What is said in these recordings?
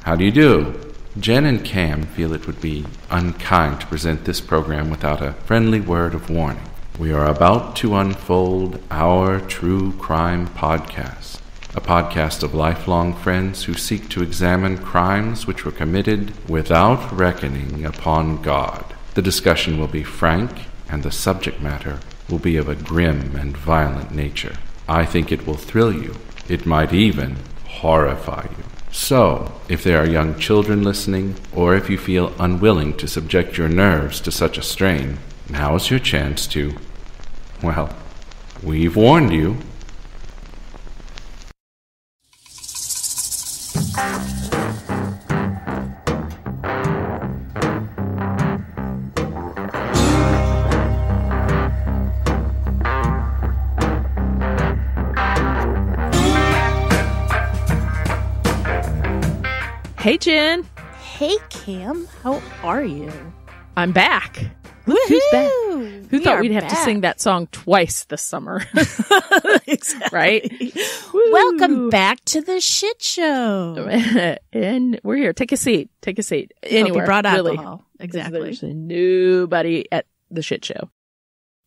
How do you do? Jen and Cam feel it would be unkind to present this program without a friendly word of warning. We are about to unfold our true crime podcast, a podcast of lifelong friends who seek to examine crimes which were committed without reckoning upon God. The discussion will be frank, and the subject matter will be of a grim and violent nature. I think it will thrill you. It might even horrify you. So, if there are young children listening, or if you feel unwilling to subject your nerves to such a strain, now is your chance to, well, we've warned you. Hey, Jen. Hey, Cam. How are you? I'm back. Woohoo! Who's back? Who thought we'd have to sing that song twice this summer? Exactly. Right? Welcome back to the shit show. And we're here. Take a seat. Take a seat. Anywhere. Hope you brought really. alcohol. Exactly. There's nobody at the shit show.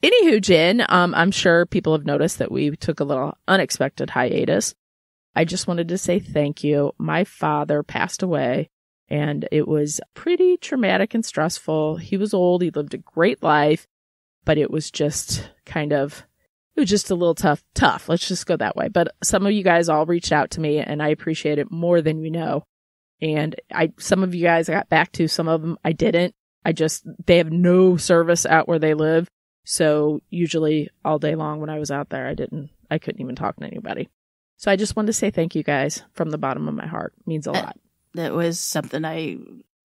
Anywho, Jen, I'm sure people have noticed that we took a little unexpected hiatus. I just wanted to say thank you. My father passed away, and it was pretty traumatic and stressful. He was old. He lived a great life, but it was just a little tough. Let's just go that way. But some of you guys all reached out to me, and I appreciate it more than you know. And some of you guys I got back to, some of them I didn't. They have no service out where they live. So usually all day long when I was out there, I couldn't even talk to anybody. So I just wanted to say thank you guys from the bottom of my heart. It means a lot. That was something I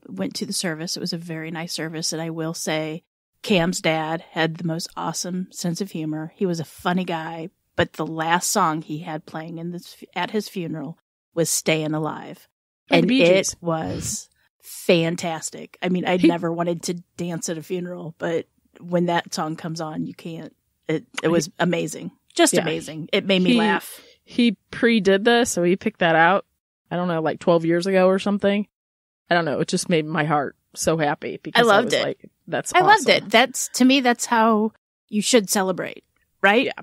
went to the service. It was a very nice service. And I will say Cam's dad had the most awesome sense of humor. He was a funny guy. But the last song he had playing at his funeral was Staying Alive. And it was fantastic. I mean, I'd never wanted to dance at a funeral, but when that song comes on, you can't. It was amazing. Just amazing. It made me laugh. He pre-did this, so he picked that out, I don't know, like 12 years ago or something. I don't know. It just made my heart so happy because I loved it. Like, that's awesome. I loved it. To me, that's how you should celebrate, right? Yeah.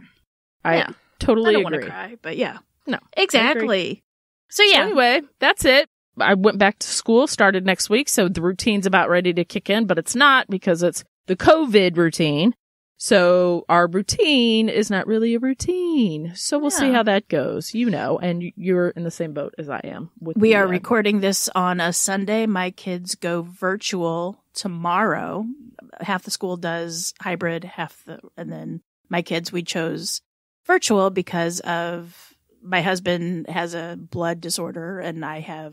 I totally agree. I don't want to cry, but yeah. No. Exactly. So anyway, that's it. I went back to school, started next week, so the routine's about ready to kick in, but it's not because it's the COVID routine. So our routine is not really a routine. So we'll see how that goes, and you're in the same boat as I am. We are recording this on a Sunday. My kids go virtual tomorrow. Half the school does hybrid, and then my kids, we chose virtual because of my husband has a blood disorder and I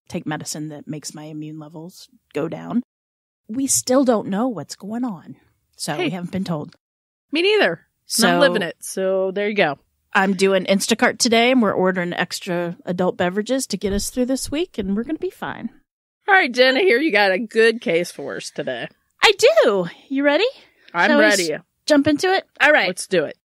take medicine that makes my immune levels go down. We still don't know what's going on. So we haven't been told. Me neither. So I'm living it. So there you go. I'm doing Instacart today, and we're ordering extra adult beverages to get us through this week, and we're going to be fine. All right, Jen, I hear you got a good case for us today. I do. You ready? I'm ready. Jump into it? All right. Let's do it.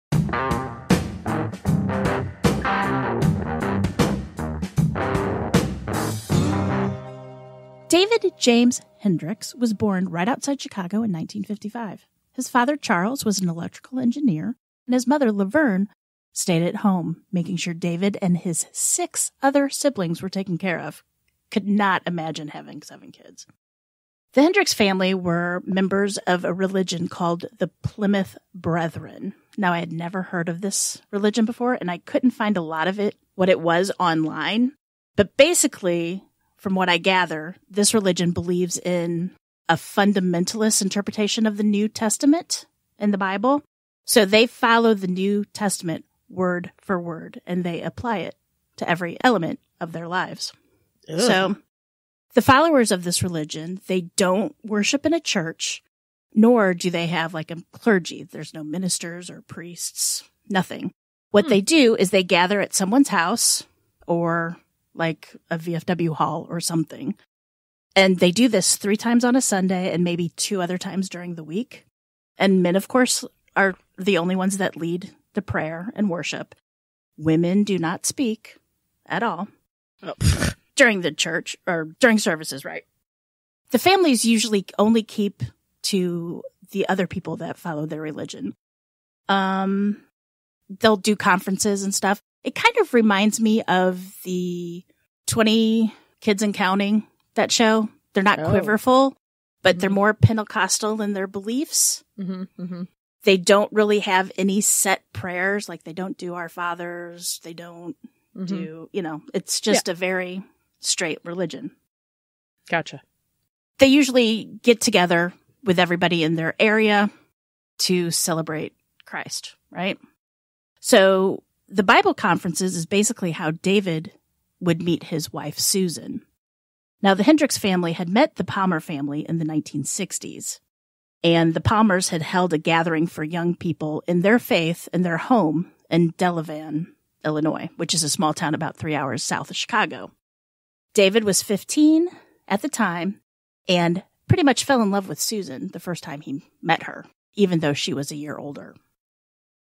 David James Hendricks was born right outside Chicago in 1955. His father, Charles, was an electrical engineer, and his mother, Laverne, stayed at home, making sure David and his 6 other siblings were taken care of. Could not imagine having 7 kids. The Hendricks family were members of a religion called the Plymouth Brethren. Now, I had never heard of this religion before, and I couldn't find a lot of what it was online. But basically, from what I gather, this religion believes in a fundamentalist interpretation of the New Testament in the Bible. So they follow the New Testament word for word, and they apply it to every element of their lives. Ugh. So the followers of this religion, they don't worship in a church, nor do they have like a clergy. There's no ministers or priests, nothing. What they do is they gather at someone's house or like a VFW hall or something. And they do this 3 times on a Sunday and maybe 2 other times during the week. And men, of course, are the only ones that lead the prayer and worship. Women do not speak at all. Oh. during the church or during services, right? The families usually only keep to the other people that follow their religion. They'll do conferences and stuff. It kind of reminds me of the 20 Kids and Counting, that show. They're not quiverful, but they're more Pentecostal in their beliefs. They don't really have any set prayers. Like they don't do Our Fathers. They don't do, it's just a very straight religion. Gotcha. They usually get together with everybody in their area to celebrate Christ, right? So the Bible conferences is basically how David would meet his wife, Susan. Now, the Hendricks family had met the Palmer family in the 1960s, and the Palmers had held a gathering for young people in their faith in their home in Delavan, Illinois, which is a small town about 3 hours south of Chicago. David was 15 at the time and pretty much fell in love with Susan the first time he met her, even though she was a year older.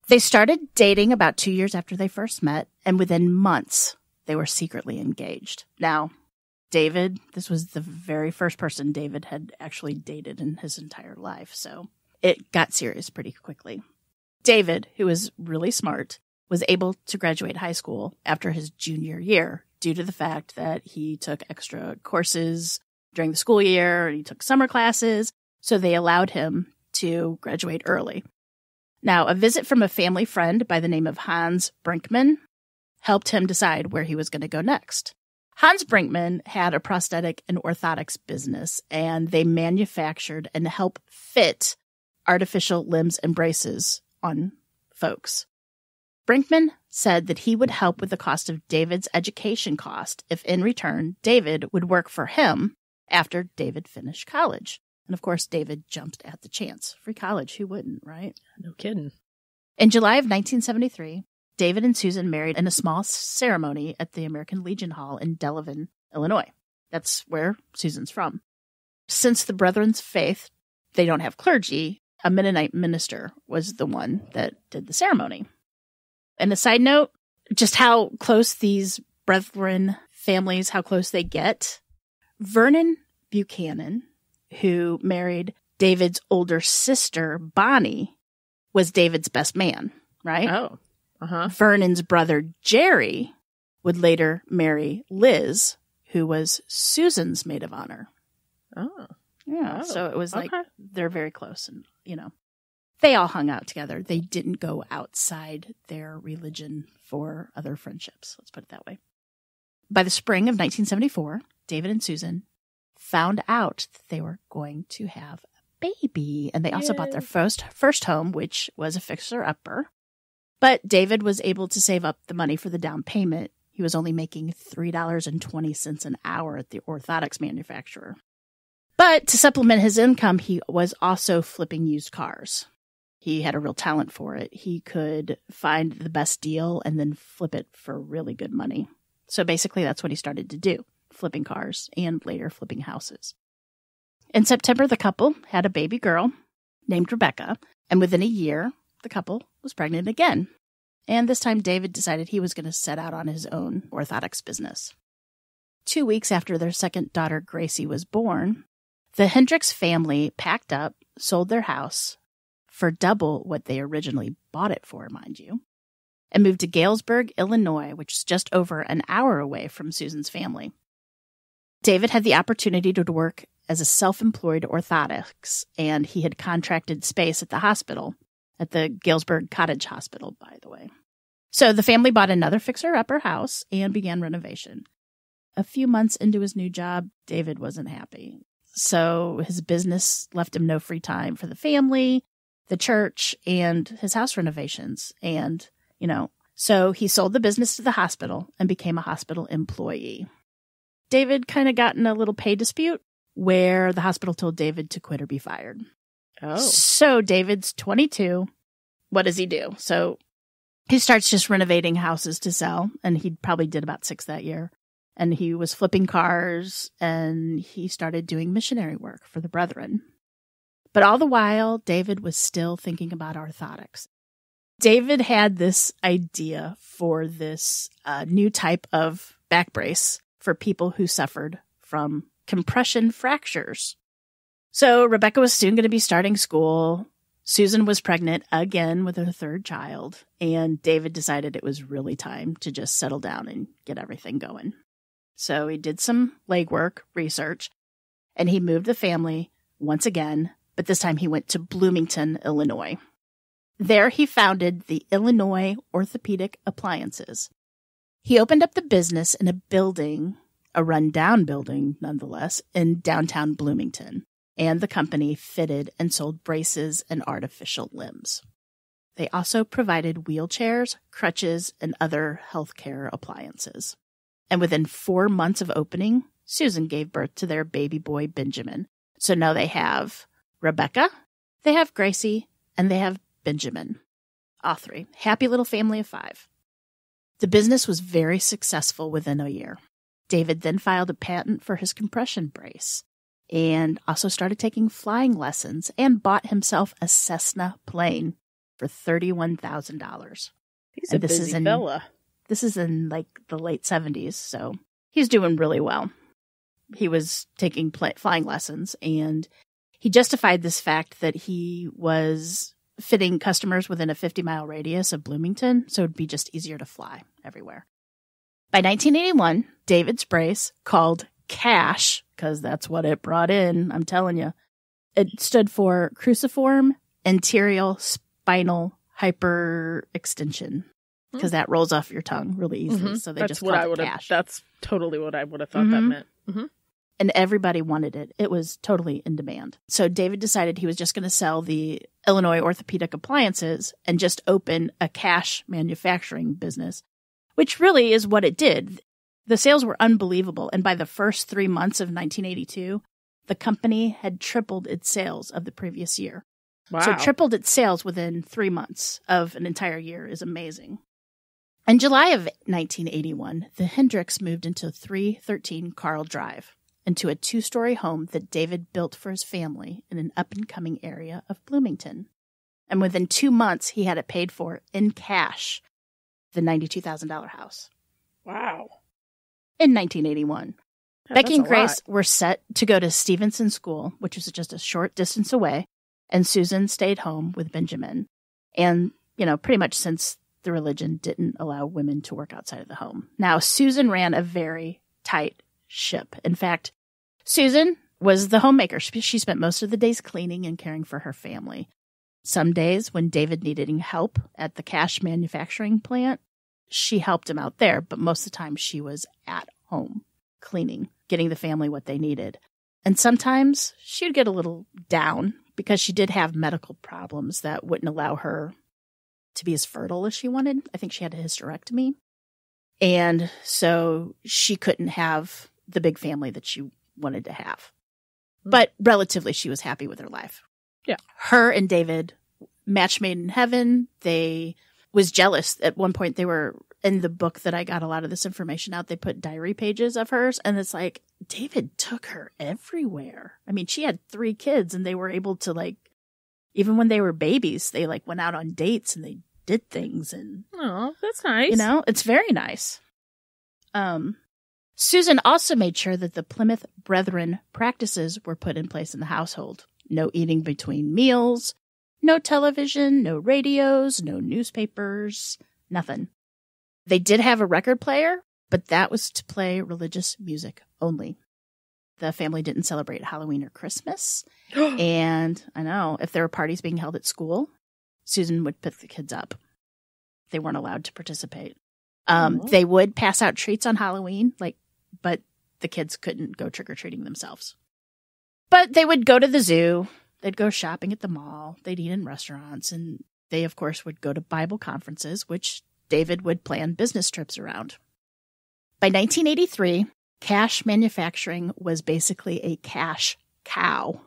They started dating about 2 years after they first met, and within months, they were secretly engaged. Now, David, this was the very first person David had actually dated in his entire life, so it got serious pretty quickly. David, who was really smart, was able to graduate high school after his junior year due to the fact that he took extra courses during the school year and he took summer classes, so they allowed him to graduate early. Now, a visit from a family friend by the name of Hans Brinkmann helped him decide where he was going to go next. Hans Brinkmann had a prosthetic and orthotics business, and they manufactured and helped fit artificial limbs and braces on folks. Brinkmann said that he would help with the cost of David's education cost if, in return, David would work for him after David finished college. And, of course, David jumped at the chance. Free college, who wouldn't, right? No kidding. In July of 1973, David and Susan married in a small ceremony at the American Legion Hall in Delavan, Illinois. That's where Susan's from. Since the Brethren's faith, they don't have clergy, a Mennonite minister was the one that did the ceremony. And a side note, just how close these Brethren families, how close they get. Vernon Buchanan, who married David's older sister, Bonnie, was David's best man, right? Oh. Vernon's brother, Jerry, would later marry Liz, who was Susan's maid of honor. Oh. Yeah. Oh. So it was like they're very close and, they all hung out together. They didn't go outside their religion for other friendships. Let's put it that way. By the spring of 1974, David and Susan found out that they were going to have a baby. And they also bought their first home, which was a fixer-upper. But David was able to save up the money for the down payment. He was only making $3.20 an hour at the orthotics manufacturer. But to supplement his income, he was also flipping used cars. He had a real talent for it. He could find the best deal and then flip it for really good money. So basically, that's what he started to do, flipping cars and later flipping houses. In September, the couple had a baby girl named Rebecca, and within a year, the couple was pregnant again. And this time, David decided he was going to set out on his own orthotics business. 2 weeks after their second daughter, Gracie, was born, the Hendricks family packed up, sold their house for double what they originally bought it for, mind you, and moved to Galesburg, Illinois, which is just over an hour away from Susan's family. David had the opportunity to work as a self-employed orthotics, and he had contracted space at the hospital, at the Galesburg Cottage Hospital, by the way. So the family bought another fixer-upper house and began renovation. A few months into his new job, David wasn't happy. So his business left him no free time for the family, the church, and his house renovations. And, so he sold the business to the hospital and became a hospital employee. David kind of got in a little pay dispute where the hospital told David to quit or be fired. Oh. So David's 22. What does he do? So he starts just renovating houses to sell, and he probably did about 6 that year. And he was flipping cars, and he started doing missionary work for the Brethren. But all the while, David was still thinking about orthotics. David had this idea for this new type of back brace for people who suffered from compression fractures. So Rebecca was soon going to be starting school. Susan was pregnant again with her third child, and David decided it was really time to just settle down and get everything going. So he did some legwork, research, and he moved the family once again, but this time he went to Bloomington, Illinois. There he founded the Illinois Orthopedic Appliances. He opened up the business in a building, a rundown building nonetheless, in downtown Bloomington, and the company fitted and sold braces and artificial limbs. They also provided wheelchairs, crutches, and other healthcare appliances. And within 4 months of opening, Susan gave birth to their baby boy, Benjamin. So now they have Rebecca, they have Gracie, and they have Benjamin. All three. Happy little family of 5. The business was very successful within a year. David then filed a patent for his compression brace and also started taking flying lessons and bought himself a Cessna plane for $31,000. He's a busy fella. This is in like the late 70s, so he's doing really well. He was taking flying lessons, and he justified this fact that he was fitting customers within a 50-mile radius of Bloomington, so it'd be just easier to fly everywhere. By 1981, David's brace, called CASH, because that's what it brought in, I'm telling you, it stood for Cruciform Anterior Spinal Hyperextension, because that rolls off your tongue really easily. So they just called it CASH. That's totally what I would have thought that meant. Mm-hmm. And everybody wanted it. It was totally in demand. So David decided he was just going to sell the Illinois Orthopedic Appliances and just open a cash manufacturing business, which really is what it did. The sales were unbelievable. And by the first 3 months of 1982, the company had tripled its sales of the previous year. Wow. So tripled its sales within 3 months of an entire year is amazing. In July of 1981, the Hendricks moved into 313 Carl Drive, into a 2-story home that David built for his family in an up-and-coming area of Bloomington. And within 2 months, he had it paid for in cash, the $92,000 house. Wow. In 1981. Becky and Grace were set to go to Stevenson School, which was just a short distance away, and Susan stayed home with Benjamin. And, pretty much since the religion didn't allow women to work outside of the home. Now, Susan ran a very tight ship. In fact, Susan was the homemaker. She spent most of the days cleaning and caring for her family. Some days when David needed help at the cash manufacturing plant, she helped him out there, but most of the time she was at home cleaning, getting the family what they needed. And sometimes she'd get a little down because she did have medical problems that wouldn't allow her to be as fertile as she wanted. I think she had a hysterectomy. And so she couldn't have the big family that she wanted to have. But relatively, she was happy with her life. Yeah. Her and David, match made in heaven. They was jealous. At one point, they were in the book that I got a lot of this information out. They put diary pages of hers. And it's like, David took her everywhere. I mean, she had 3 kids and they were able to even when they were babies, they went out on dates and they did things. And oh, that's nice. It's very nice. Susan also made sure that the Plymouth Brethren practices were put in place in the household. No eating between meals, no television, no radios, no newspapers, nothing. They did have a record player, but that was to play religious music only. The family didn't celebrate Halloween or Christmas. And I know, if there were parties being held at school, Susan would pick the kids up. They weren't allowed to participate. They would pass out treats on Halloween, but the kids couldn't go trick-or-treating themselves. But they would go to the zoo. They'd go shopping at the mall. They'd eat in restaurants. And they, of course, would go to Bible conferences, which David would plan business trips around. By 1983, cash manufacturing was basically a cash cow.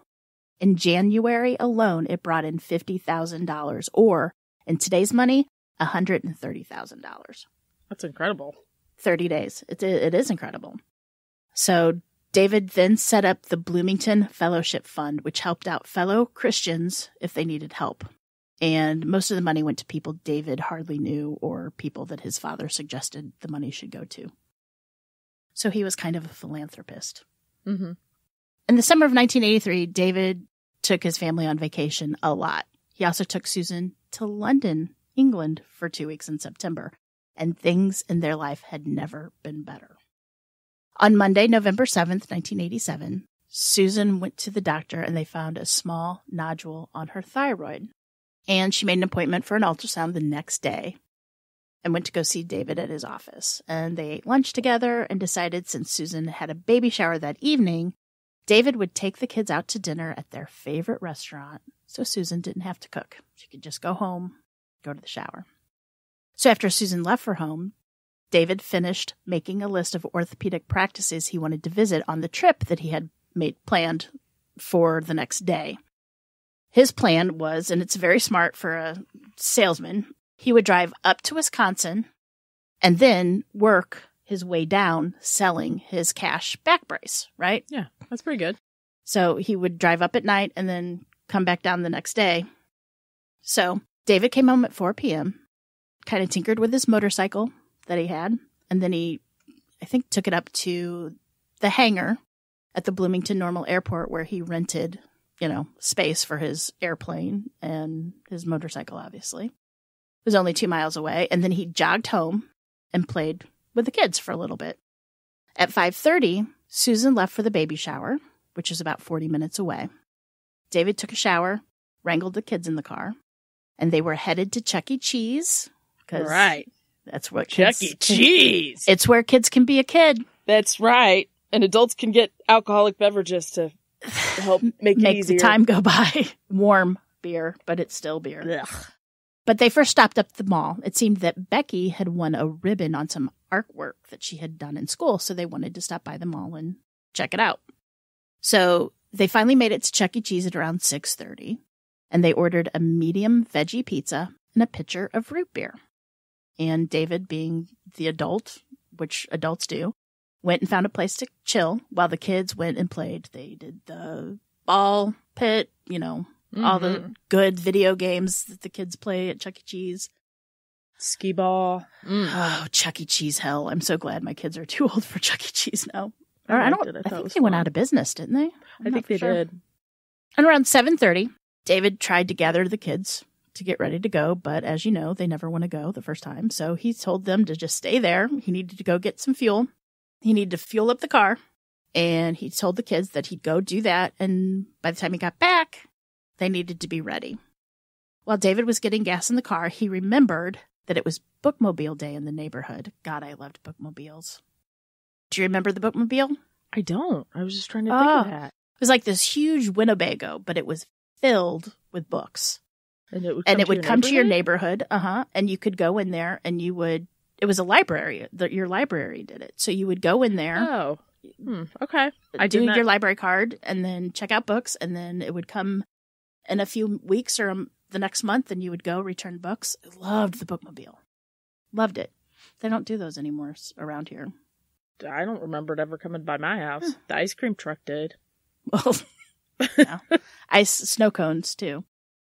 In January alone, it brought in $50,000, or, in today's money, $130,000. That's incredible. 30 days. It is incredible. So David then set up the Bloomington Fellowship Fund, which helped out fellow Christians if they needed help. And most of the money went to people David hardly knew or people that his father suggested the money should go to. So he was kind of a philanthropist. Mm-hmm. In the summer of 1983, David took his family on vacation a lot. He also took Susan to London, England, for 2 weeks in September, and things in their life had never been better. On Monday, November 7th, 1987, Susan went to the doctor and they found a small nodule on her thyroid. And she made an appointment for an ultrasound the next day and went to go see David at his office. And they ate lunch together and decided, since Susan had a baby shower that evening, David would take the kids out to dinner at their favorite restaurant so Susan didn't have to cook. She could just go home, go to the shower. So after Susan left for home, David finished making a list of orthopedic practices he wanted to visit on the trip that he had planned for the next day. His plan was, and it's very smart for a salesman, he would drive up to Wisconsin and then work his way down selling his cash back brace, right? Yeah, that's pretty good. So he would drive up at night and then come back down the next day. So David came home at 4 p.m., kind of tinkered with his motorcycle that he had, and then he, I think, took it up to the hangar at the Bloomington Normal Airport where he rented, space for his airplane and his motorcycle, obviously. It was only 2 miles away, and then he jogged home and played with the kids for a little bit. At 5:30, Susan left for the baby shower, which is about 40 minutes away. David took a shower, wrangled the kids in the car, and they were headed to Chuck E. Cheese. Right. That's what Chuck E. Cheese. It's where kids can be a kid. That's right. And adults can get alcoholic beverages to help make it easier. The time go by. Warm beer, but it's still beer. Ugh. But they first stopped up at the mall. It seemed that Becky had won a ribbon on some artwork that she had done in school, so they wanted to stop by the mall and check it out. So they finally made it to Chuck E. Cheese at around 6:30, and they ordered a medium veggie pizza and a pitcher of root beer. And David, being the adult, which adults do, went and found a place to chill while the kids went and played. They did the ball pit, all the good video games that the kids play at Chuck E. Cheese. Skee ball. Oh, Chuck E. Cheese hell. I'm so glad my kids are too old for Chuck E. Cheese now. I think they went out of business, didn't they? I think they did. And around 7:30, David tried to gather the kids to get ready to go, but as you know, they never want to go the first time. So he told them to just stay there. He needed to go get some fuel. He needed to fuel up the car. And he told the kids that he'd go do that. And by the time he got back, they needed to be ready. While David was getting gas in the car, he remembered that it was Bookmobile Day in the neighborhood. God, I loved bookmobiles. Do you remember the bookmobile? I don't. I was just trying to think of that. It was like this huge Winnebago, but it was filled with books. And it would come to your neighborhood. And you could go in there and it was a library. Your library did it. So you would go in there. Oh, okay. Do your library card and then check out books. And then it would come in a few weeks or the next month and you would go return books. I loved the bookmobile. Loved it. They don't do those anymore around here. I don't remember it ever coming by my house. The ice cream truck did. Well, yeah. Snow cones too.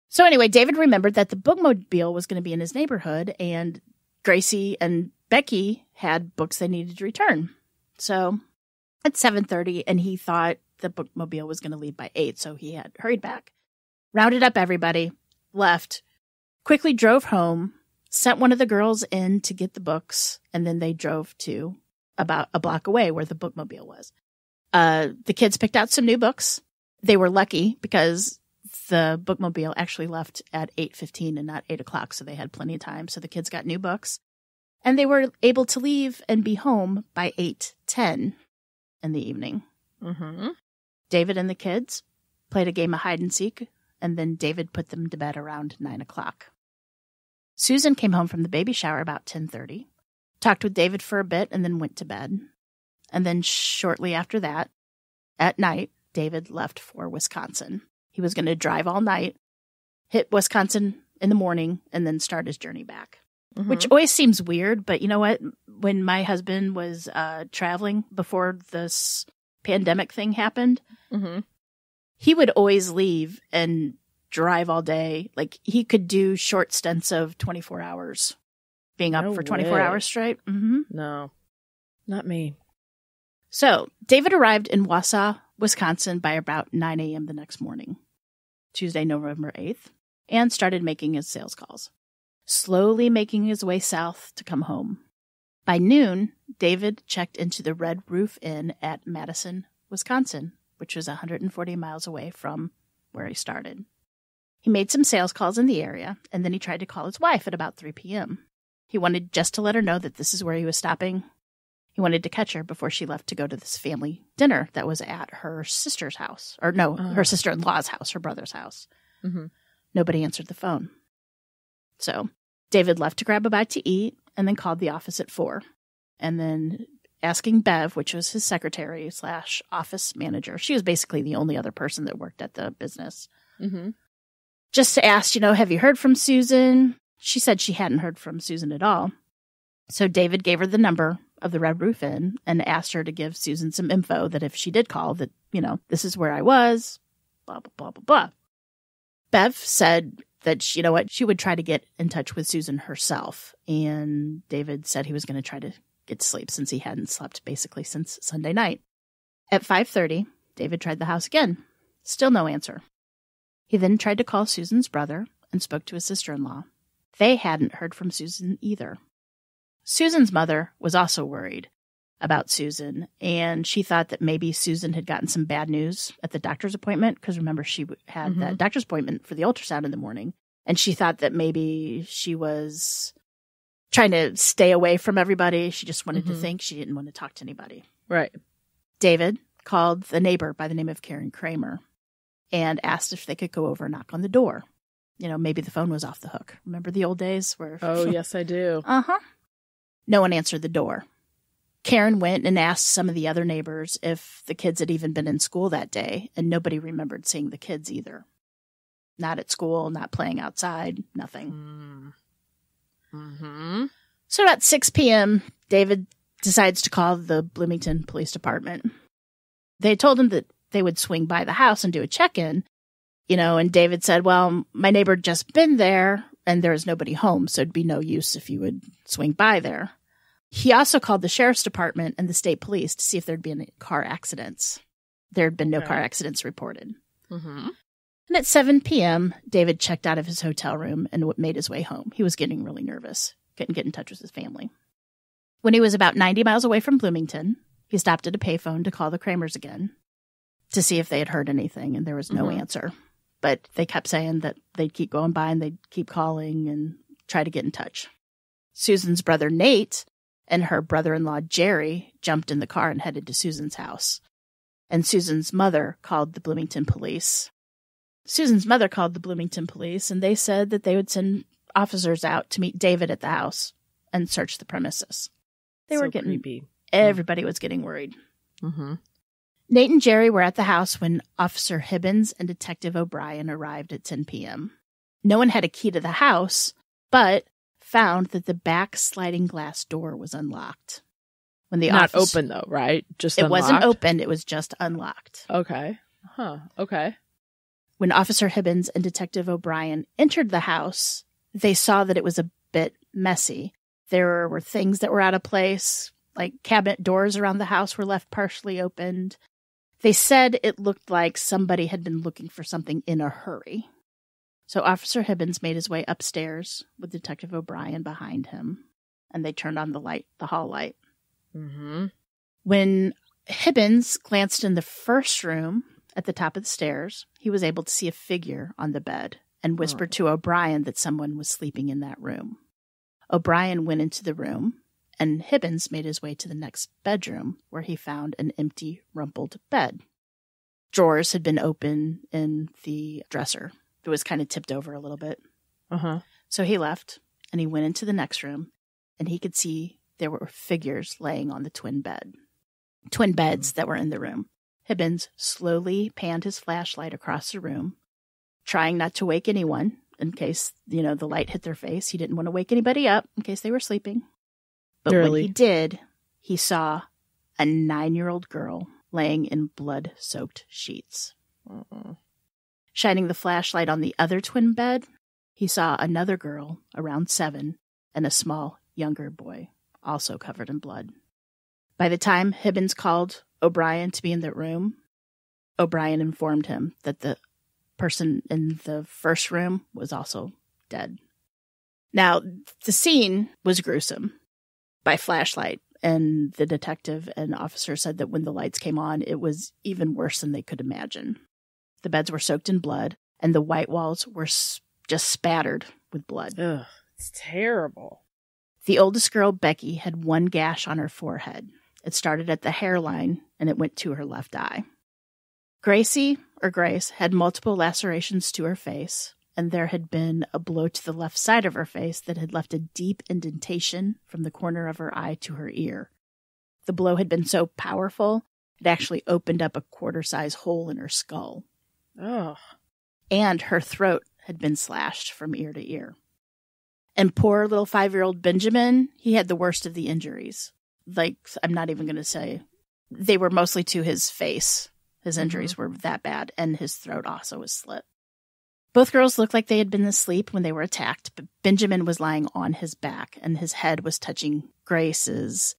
So anyway, David remembered that the bookmobile was going to be in his neighborhood and Gracie and Becky had books they needed to return. So at 7:30, and he thought the bookmobile was going to leave by 8, so he had hurried back, rounded up everybody, left, quickly drove home, sent one of the girls in to get the books, and then they drove to about a block away where the bookmobile was. The kids picked out some new books. They were lucky because the bookmobile actually left at 8:15 and not 8 o'clock, so they had plenty of time. So the kids got new books, and they were able to leave and be home by 8:10 in the evening. Mm-hmm. David and the kids played a game of hide and seek, and then David put them to bed around 9 o'clock. Susan came home from the baby shower about 10:30, talked with David for a bit, and then went to bed. And then shortly after that, at night, David left for Wisconsin. He was going to drive all night, hit Wisconsin in the morning, and then start his journey back. Mm-hmm. Which always seems weird, but you know what? When my husband was traveling before this pandemic thing happened, he would always leave and drive all day. Like, he could do short stints of 24 hours, being up for 24 hours straight. Mm-hmm. No, not me. So David arrived in Wausau, Wisconsin by about 9 a.m. the next morning, Tuesday, November 8th, and started making his sales calls, slowly making his way south to come home. By noon, David checked into the Red Roof Inn at Madison, Wisconsin, which was 140 miles away from where he started. He made some sales calls in the area, and then he tried to call his wife at about 3 p.m. He wanted just to let her know that this is where he was stopping. He wanted to catch her before she left to go to this family dinner that was at her sister's house. Or no, her sister-in-law's house, her brother's house. Mm-hmm. Nobody answered the phone. So David left to grab a bite to eat and then called the office at 4. And then asking Bev, which was his secretary / office manager. She was basically the only other person that worked at the business. Mm-hmm. Just to ask, have you heard from Susan? She said she hadn't heard from Susan at all. So David gave her the number of the Red Roof Inn and asked her to give Susan some info that if she did call that, this is where I was, blah, blah, blah, blah, blah. Bev said that, she would try to get in touch with Susan herself. And David said he was going to try to get to sleep since he hadn't slept basically since Sunday night. At 5:30, David tried the house again. Still no answer. He then tried to call Susan's brother and spoke to his sister-in-law. They hadn't heard from Susan either. Susan's mother was also worried about Susan, and she thought that maybe Susan had gotten some bad news at the doctor's appointment, because remember, she had that doctor's appointment for the ultrasound in the morning, and she thought that maybe she was trying to stay away from everybody. She just wanted to think. She didn't want to talk to anybody. Right. David called the neighbor by the name of Karen Kramer and asked if they could go over and knock on the door. Maybe the phone was off the hook. Remember the old days where... Oh, yes, I do. Uh-huh. No one answered the door. Karen went and asked some of the other neighbors if the kids had even been in school that day, and nobody remembered seeing the kids either. Not at school, not playing outside, nothing. Mm-hmm. So about 6 p.m., David decides to call the Bloomington Police Department. They told him that they would swing by the house and do a check-in, and David said, well, my neighbor had just been there, and there was nobody home, so it'd be no use if you would swing by there. He also called the sheriff's department and the state police to see if there'd been any car accidents. There had been no car accidents reported. Mm-hmm. And at 7 p.m., David checked out of his hotel room and made his way home. He was getting really nervous, couldn't get in touch with his family. When he was about 90 miles away from Bloomington, he stopped at a payphone to call the Kramers again to see if they had heard anything, and there was no answer. But they kept saying that they'd keep going by and they'd keep calling and try to get in touch. Susan's brother, Nate, and her brother-in-law, Jerry, jumped in the car and headed to Susan's house. And Susan's mother called the Bloomington police. Susan's mother called the Bloomington police, and they said that they would send officers out to meet David at the house and search the premises. They were getting creepy. Everybody was getting worried. Mm-hmm. Nate and Jerry were at the house when Officer Hibbins and Detective O'Brien arrived at 10 p.m. No one had a key to the house, but found that the back sliding glass door was unlocked. When the Not open, though, right? Just unlocked? It wasn't open. It was just unlocked. Okay. Huh. Okay. When Officer Hibbins and Detective O'Brien entered the house, they saw that it was a bit messy. There were things that were out of place, like cabinet doors around the house were left partially opened. They said it looked like somebody had been looking for something in a hurry. So Officer Hibbins made his way upstairs with Detective O'Brien behind him, and they turned on the hall light. Mm-hmm. When Hibbins glanced in the first room at the top of the stairs, he was able to see a figure on the bed and whispered to O'Brien that someone was sleeping in that room. O'Brien went into the room, and Hibbins made his way to the next bedroom, where he found an empty, rumpled bed. Drawers had been open in the dresser. It was kind of tipped over a little bit. Uh-huh. So he left, and he went into the next room, and he could see there were figures laying on the twin beds that were in the room. Hibbins slowly panned his flashlight across the room, trying not to wake anyone in case, the light hit their face. He didn't want to wake anybody up in case they were sleeping. But when he did, he saw a 9-year-old girl laying in blood-soaked sheets. Shining the flashlight on the other twin bed, he saw another girl around 7 and a small, younger boy, also covered in blood. By the time Hibbins called O'Brien to be in the room, O'Brien informed him that the person in the first room was also dead. Now, the scene was gruesome by flashlight, and the detective and officer said that when the lights came on, it was even worse than they could imagine. The beds were soaked in blood, and the white walls were just spattered with blood. Ugh, it's terrible. The oldest girl, Becky, had one gash on her forehead. It started at the hairline, and it went to her left eye. Gracie, or Grace, had multiple lacerations to her face, and there had been a blow to the left side of her face that had left a deep indentation from the corner of her eye to her ear. The blow had been so powerful, it actually opened up a quarter-size hole in her skull. Ugh. And her throat had been slashed from ear to ear. And poor little 5-year-old Benjamin, he had the worst of the injuries. Like, I'm not even going to say. They were mostly to his face. His injuries were that bad, and his throat also was slit. Both girls looked like they had been asleep when they were attacked, but Benjamin was lying on his back, and his head was touching Grace's,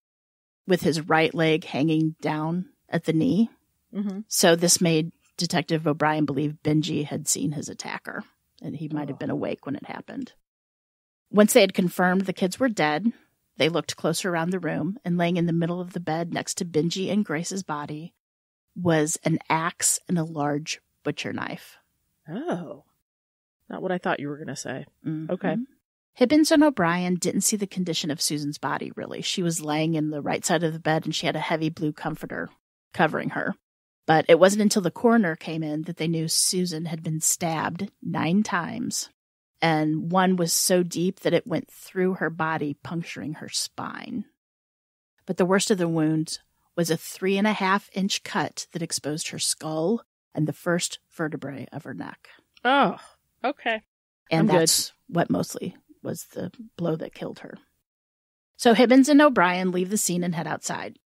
with his right leg hanging down at the knee. Mm-hmm. So this made Detective O'Brien believe Benji had seen his attacker, and he might have been awake when it happened. Once they had confirmed the kids were dead, they looked closer around the room, and laying in the middle of the bed next to Benji and Grace's body was an axe and a large butcher knife. Oh. Not what I thought you were going to say. Mm-hmm. Okay. Hibbins and O'Brien didn't see the condition of Susan's body, really. She was laying in the right side of the bed, and she had a heavy blue comforter covering her. But it wasn't until the coroner came in that they knew Susan had been stabbed 9 times. And one was so deep that it went through her body, puncturing her spine. But the worst of the wounds was a 3.5-inch cut that exposed her skull and the first vertebrae of her neck. Oh, okay. And that's what mostly was the blow that killed her. So Hibbins and O'Brien leave the scene and head outside.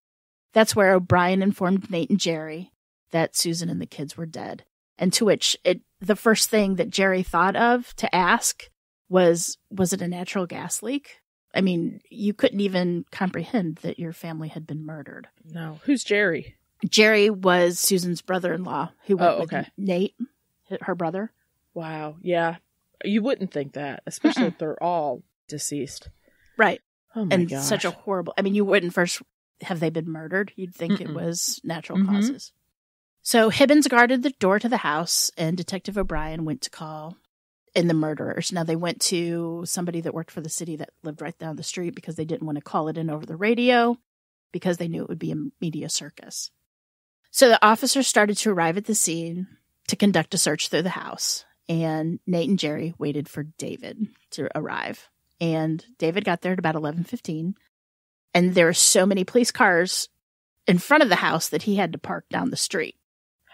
That's where O'Brien informed Nate and Jerry that Susan and the kids were dead. And to which the first thing that Jerry thought of to ask was it a natural gas leak? I mean, you couldn't even comprehend that your family had been murdered. No. Who's Jerry? Jerry was Susan's brother-in-law who went with Nate, her brother. Wow. Yeah. You wouldn't think that, especially if they're all deceased. Right. Oh my gosh. Such a horrible, I mean, you wouldn't first, have they been murdered? You'd think it was natural causes. So Hibbins guarded the door to the house, and Detective O'Brien went to call in the murderers. Now, they went to somebody that worked for the city that lived right down the street because they didn't want to call it in over the radio because they knew it would be a media circus. So the officers started to arrive at the scene to conduct a search through the house, and Nate and Jerry waited for David to arrive. And David got there at about 11:15, and there were so many police cars in front of the house that he had to park down the street.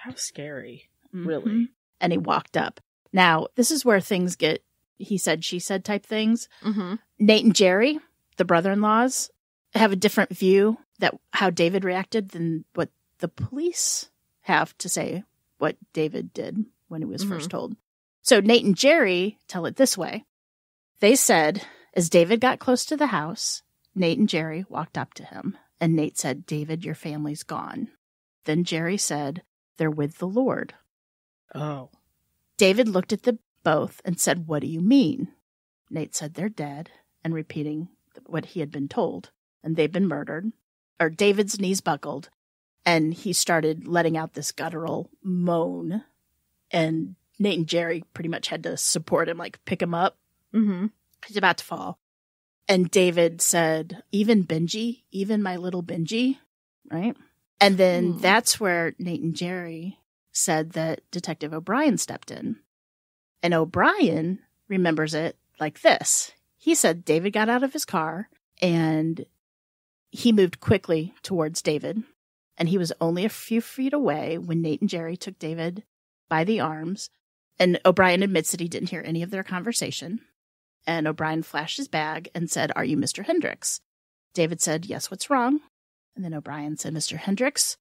How scary, really. And he walked up. Now, this is where things get he said, she said type things. Nate and Jerry, the brother-in-laws, have a different view that how David reacted than what the police have to say what David did when he was first told. So Nate and Jerry tell it this way. They said, as David got close to the house, Nate and Jerry walked up to him, and Nate said, "David, your family's gone." Then Jerry said, "They're with the Lord." Oh. David looked at the both and said, "What do you mean?" Nate said, "They're dead," and repeating what he had been told, and they've been murdered. Or David's knees buckled, and he started letting out this guttural moan, and Nate and Jerry pretty much had to support him, like pick him up. He's about to fall. And David said, "Even Benji, even my little Benji," right? And then that's where Nate and Jerry said that Detective O'Brien stepped in. And O'Brien remembers it like this. He said David got out of his car and he moved quickly towards David. And he was only a few feet away when Nate and Jerry took David by the arms. And O'Brien admits that he didn't hear any of their conversation. And O'Brien flashed his bag and said, "Are you Mr. Hendricks?" David said, "Yes, what's wrong?" And then O'Brien said, "Mr. Hendricks,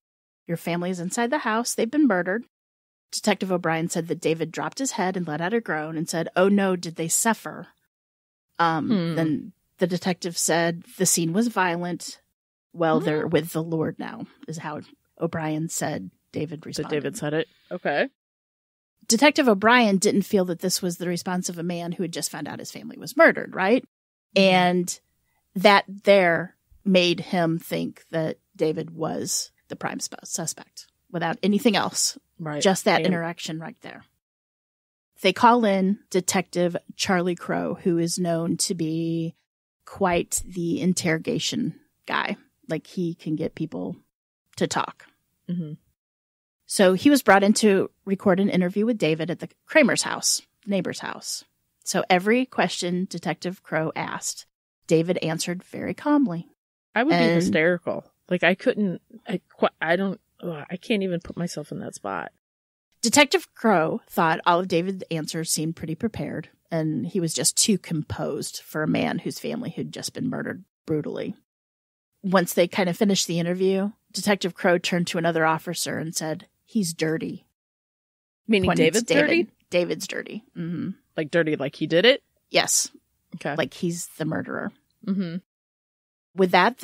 your family is inside the house. They've been murdered." Detective O'Brien said that David dropped his head and let out a groan and said, "Oh no, did they suffer?" Then the detective said the scene was violent. well, they're with the Lord now, is how O'Brien said David responded. So David said it. Okay. Detective O'Brien didn't feel that this was the response of a man who had just found out his family was murdered, right? And that there made him think that David was the prime suspect without anything else. Right. Just that interaction right there. They call in Detective Charlie Crow, who is known to be quite the interrogation guy. Like, he can get people to talk. Mm-hmm. So he was brought in to record an interview with David at the Kramer's house, neighbor's house. So every question Detective Crow asked, David answered very calmly. I would be hysterical. Like, I can't even put myself in that spot. Detective Crow thought all of David's answers seemed pretty prepared, and he was just too composed for a man whose family had just been murdered brutally. Once they kind of finished the interview, Detective Crow turned to another officer and said, "He's dirty." Meaning David's dirty? David's dirty. Mm-hmm. Like dirty, like he did it? Yes. Okay. Like he's the murderer. Mm-hmm. With that,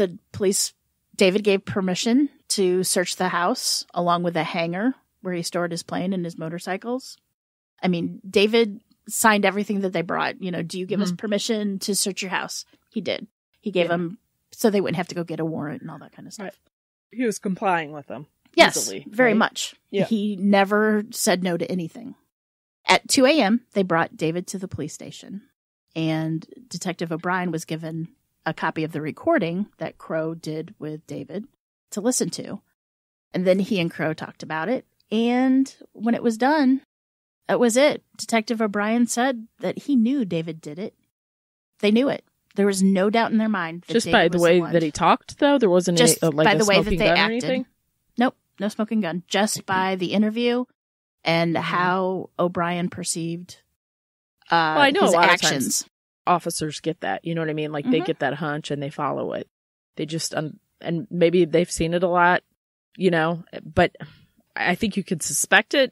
David gave permission to search the house along with a hangar where he stored his plane and his motorcycles. I mean, David signed everything that they brought. You know, do you give us permission to search your house? He did. He gave them so they wouldn't have to go get a warrant and all that kind of stuff. Right. He was complying with them. Yes, easily, very right? much. Yeah. He never said no to anything. At 2 a.m., they brought David to the police station, and Detective O'Brien was given a copy of the recording that Crow did with David to listen to. And then he and Crow talked about it. And when it was done, that was it. Detective O'Brien said that he knew David did it. They knew it. There was no doubt in their mind that just David by the was way one. that he talked, though? There wasn't just by a the way that smoking they gun or acted. anything? Nope, no smoking gun. Just by the interview and how O'Brien perceived well, I know his a lot actions. Of times officers get that. You know what I mean? Like, they get that hunch and they follow it. They just, and maybe they've seen it a lot, you know, but I think you could suspect it,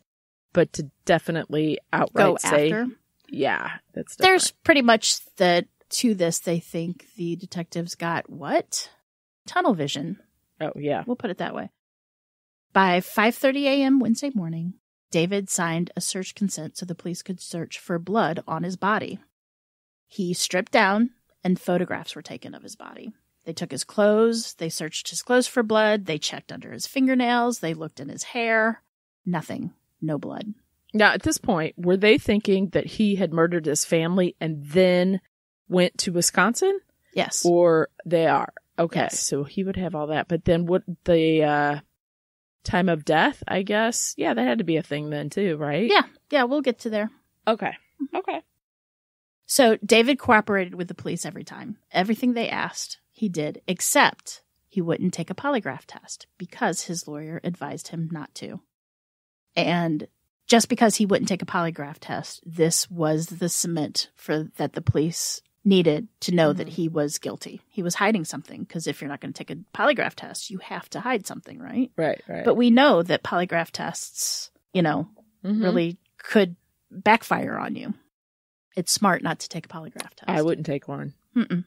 but to definitely outright Go say, after. Yeah, that's different. There's pretty much that to this. They think the detectives got what? Tunnel vision. Oh, yeah. We'll put it that way. By 5:30 a.m. Wednesday morning, David signed a search consent so the police could search for blood on his body. He stripped down and photographs were taken of his body. They took his clothes. They searched his clothes for blood. They checked under his fingernails. They looked in his hair. Nothing. No blood. Now, at this point, were they thinking that he had murdered his family and then went to Wisconsin? Yes. Or they are? Okay, Yes. So he would have all that. But then what the time of death, I guess? Yeah, that had to be a thing then too, right? Yeah, we'll get to there. Okay. Okay. So David cooperated with the police every time. Everything they asked, he did, except he wouldn't take a polygraph test because his lawyer advised him not to. And just because he wouldn't take a polygraph test, this was the cement that the police needed to know that he was guilty. He was hiding something, because if you're not going to take a polygraph test, you have to hide something, right? Right. But we know that polygraph tests, really could backfire on you. It's smart not to take a polygraph test. I wouldn't take one. Mm-mm.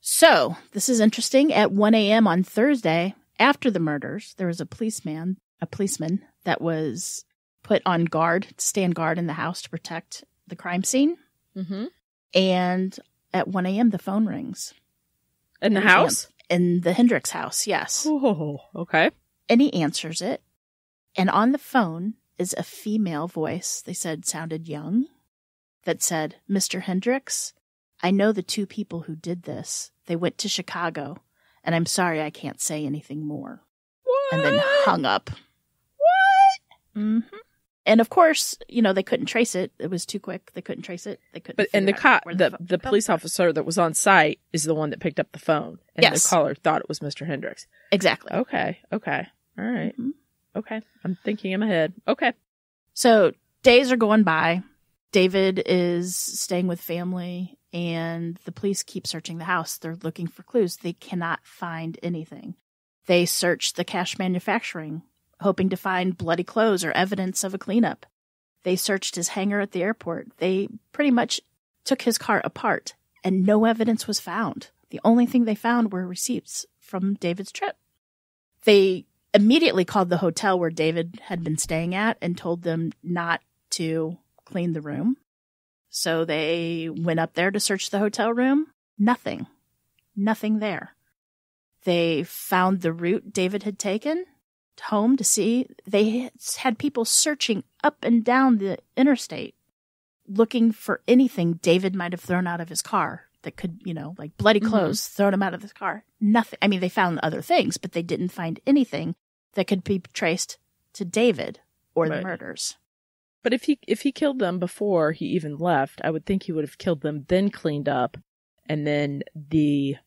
So, this is interesting. At 1 a.m. on Thursday, after the murders, there was a policeman that was put on guard, to stand guard in the house to protect the crime scene. Mm-hmm. And at 1 a.m., the phone rings. In the house? In the Hendricks house, yes. Oh, okay. And he answers it. And on the phone is a female voice, they said sounded young, that said, "Mr. Hendricks, I know the two people who did this. They went to Chicago, and I'm sorry I can't say anything more." What? And then hung up. What? Mm-hmm. And of course, they couldn't trace it. It was too quick. They couldn't trace it. They couldn't. But and the figure out cop, where the police officer that was on site is the one that picked up the phone, and Yes. the caller thought it was Mr. Hendricks. Exactly. Okay. All right. Mm-hmm. Okay, I'm thinking I'm ahead. Okay. So days are going by. David is staying with family, and the police keep searching the house. They're looking for clues. They cannot find anything. They search the cash manufacturing, hoping to find bloody clothes or evidence of a cleanup. They searched his hangar at the airport. They pretty much took his car apart, and no evidence was found. The only thing they found were receipts from David's trip. They immediately called the hotel where David had been staying at and told them not to clean the room. So they went up there to search the hotel room. Nothing. Nothing there. They found the route David had taken home to see. They had people searching up and down the interstate, looking for anything David might have thrown out of his car that could, like bloody clothes, thrown him out of his car. Nothing. I mean, they found other things, but they didn't find anything that could be traced to David or the murders. But if he killed them before he even left, I would think he would have killed them, then cleaned up, and then the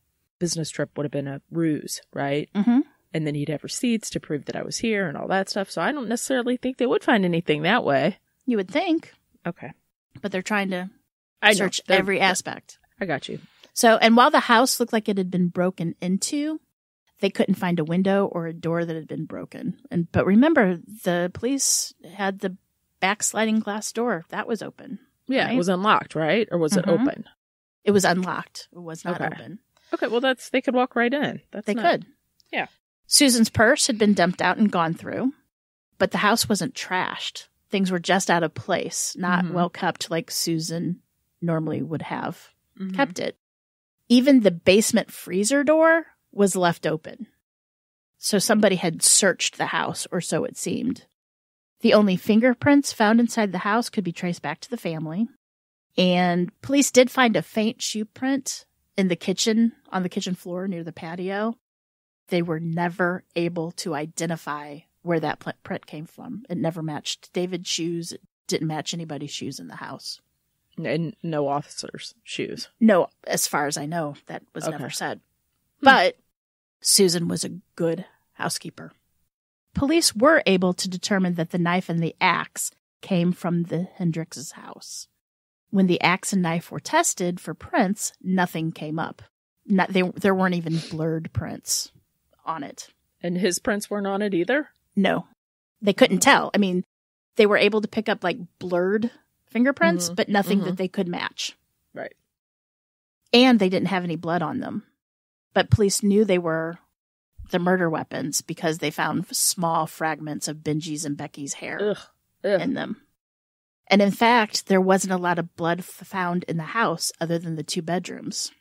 business trip would have been a ruse, right? Mm-hmm. And then he'd have receipts to prove that I was here and all that stuff. So I don't necessarily think they would find anything that way. You would think. Okay. But they're trying to search every every aspect. I got you. So, and while the house looked like it had been broken into, they couldn't find a window or a door that had been broken. But remember, the police had the back sliding glass door. That was open. Yeah, right? It was unlocked, right? Or was it open? It was unlocked. It was not open. Okay, well, they could walk right in. They could. Yeah. Susan's purse had been dumped out and gone through, but the house wasn't trashed. Things were just out of place, not well kept like Susan normally would have kept it. Even the basement freezer door was left open. So somebody had searched the house, or so it seemed. The only fingerprints found inside the house could be traced back to the family. And police did find a faint shoe print in the kitchen, on the kitchen floor near the patio. They were never able to identify where that print came from. It never matched David's shoes. It didn't match anybody's shoes in the house. And no officers' shoes. No, as far as I know, that was never said. But Susan was a good housekeeper. Police were able to determine that the knife and the axe came from the Hendricks' house. When the axe and knife were tested for prints, nothing came up. There weren't even blurred prints on it. And his prints weren't on it either? No. They couldn't tell. I mean, they were able to pick up like blurred fingerprints, but nothing that they could match. Right. And they didn't have any blood on them. But police knew they were the murder weapons because they found small fragments of Benji's and Becky's hair in them. And in fact, there wasn't a lot of blood found in the house other than the 2 bedrooms.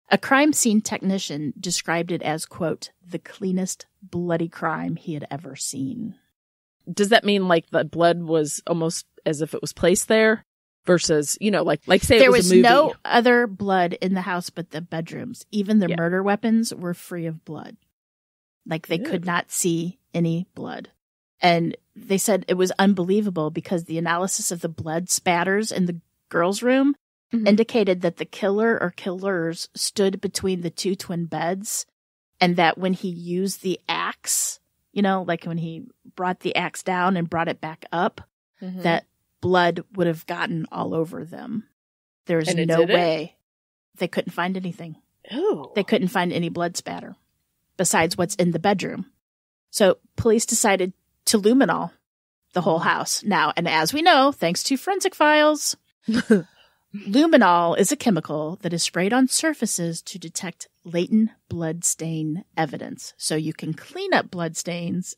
A crime scene technician described it as, quote, the cleanest bloody crime he had ever seen. Does that mean like the blood was almost as if it was placed there versus, like say there it was a movie? There was no other blood in the house but the bedrooms. Even the murder weapons were free of blood. Like they could not see any blood. And they said it was unbelievable because the analysis of the blood spatters in the girls' room indicated that the killer or killers stood between the 2 twin beds, and that when he used the axe, like when he brought the axe down and brought it back up, that blood would have gotten all over them. There's no way. They couldn't find anything. Ew. They couldn't find any blood spatter besides what's in the bedroom. So police decided to luminol the whole house. Now, and as we know, thanks to forensic files, luminol is a chemical that is sprayed on surfaces to detect latent blood stain evidence. So you can clean up blood stains,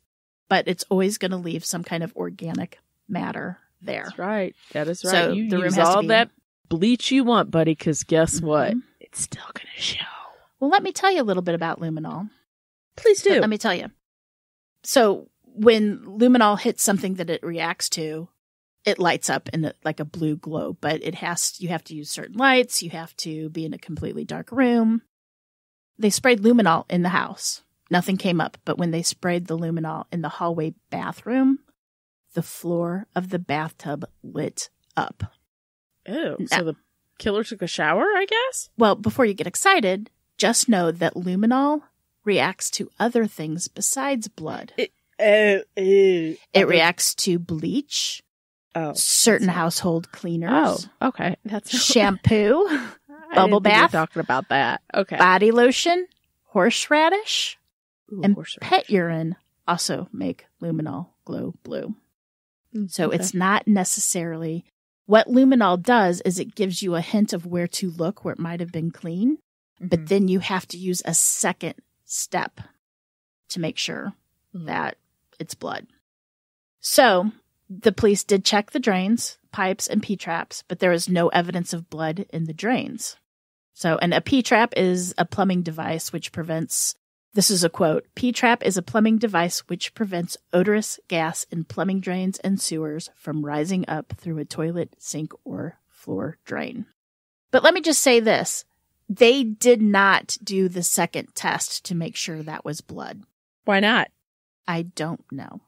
but it's always going to leave some kind of organic matter there. That's right. That is right. So you the room use has to all be... that bleach you want, buddy, because guess what? It's still going to show. Well, let me tell you a little bit about luminol. Please do. Let me tell you. So when luminol hits something that it reacts to, it lights up in like a blue glow, but you have to use certain lights. You have to be in a completely dark room. They sprayed luminol in the house. Nothing came up, but when they sprayed the luminol in the hallway bathroom, the floor of the bathtub lit up. Ew. So the killer took a shower, I guess? Well, before you get excited, just know that luminol reacts to other things besides blood. It reacts to bleach, certain household cleaners. Oh, okay. That's shampoo. bubble didn't think you bath, were talking about that. Okay. body lotion, horseradish, Ooh, and horseradish. pet urine also make luminol glow blue. So Okay. it's not necessarily what luminol does is it gives you a hint of where to look where it might have been clean, but then you have to use a second step to make sure that it's blood. So the police did check the drains, pipes, and P-traps, but there is no evidence of blood in the drains. So, and a P-trap is a plumbing device which prevents, this is a quote, P-trap is a plumbing device which prevents odorous gas in plumbing drains and sewers from rising up through a toilet, sink, or floor drain. But let me just say this. They did not do the second test to make sure that was blood. Why not? I don't know.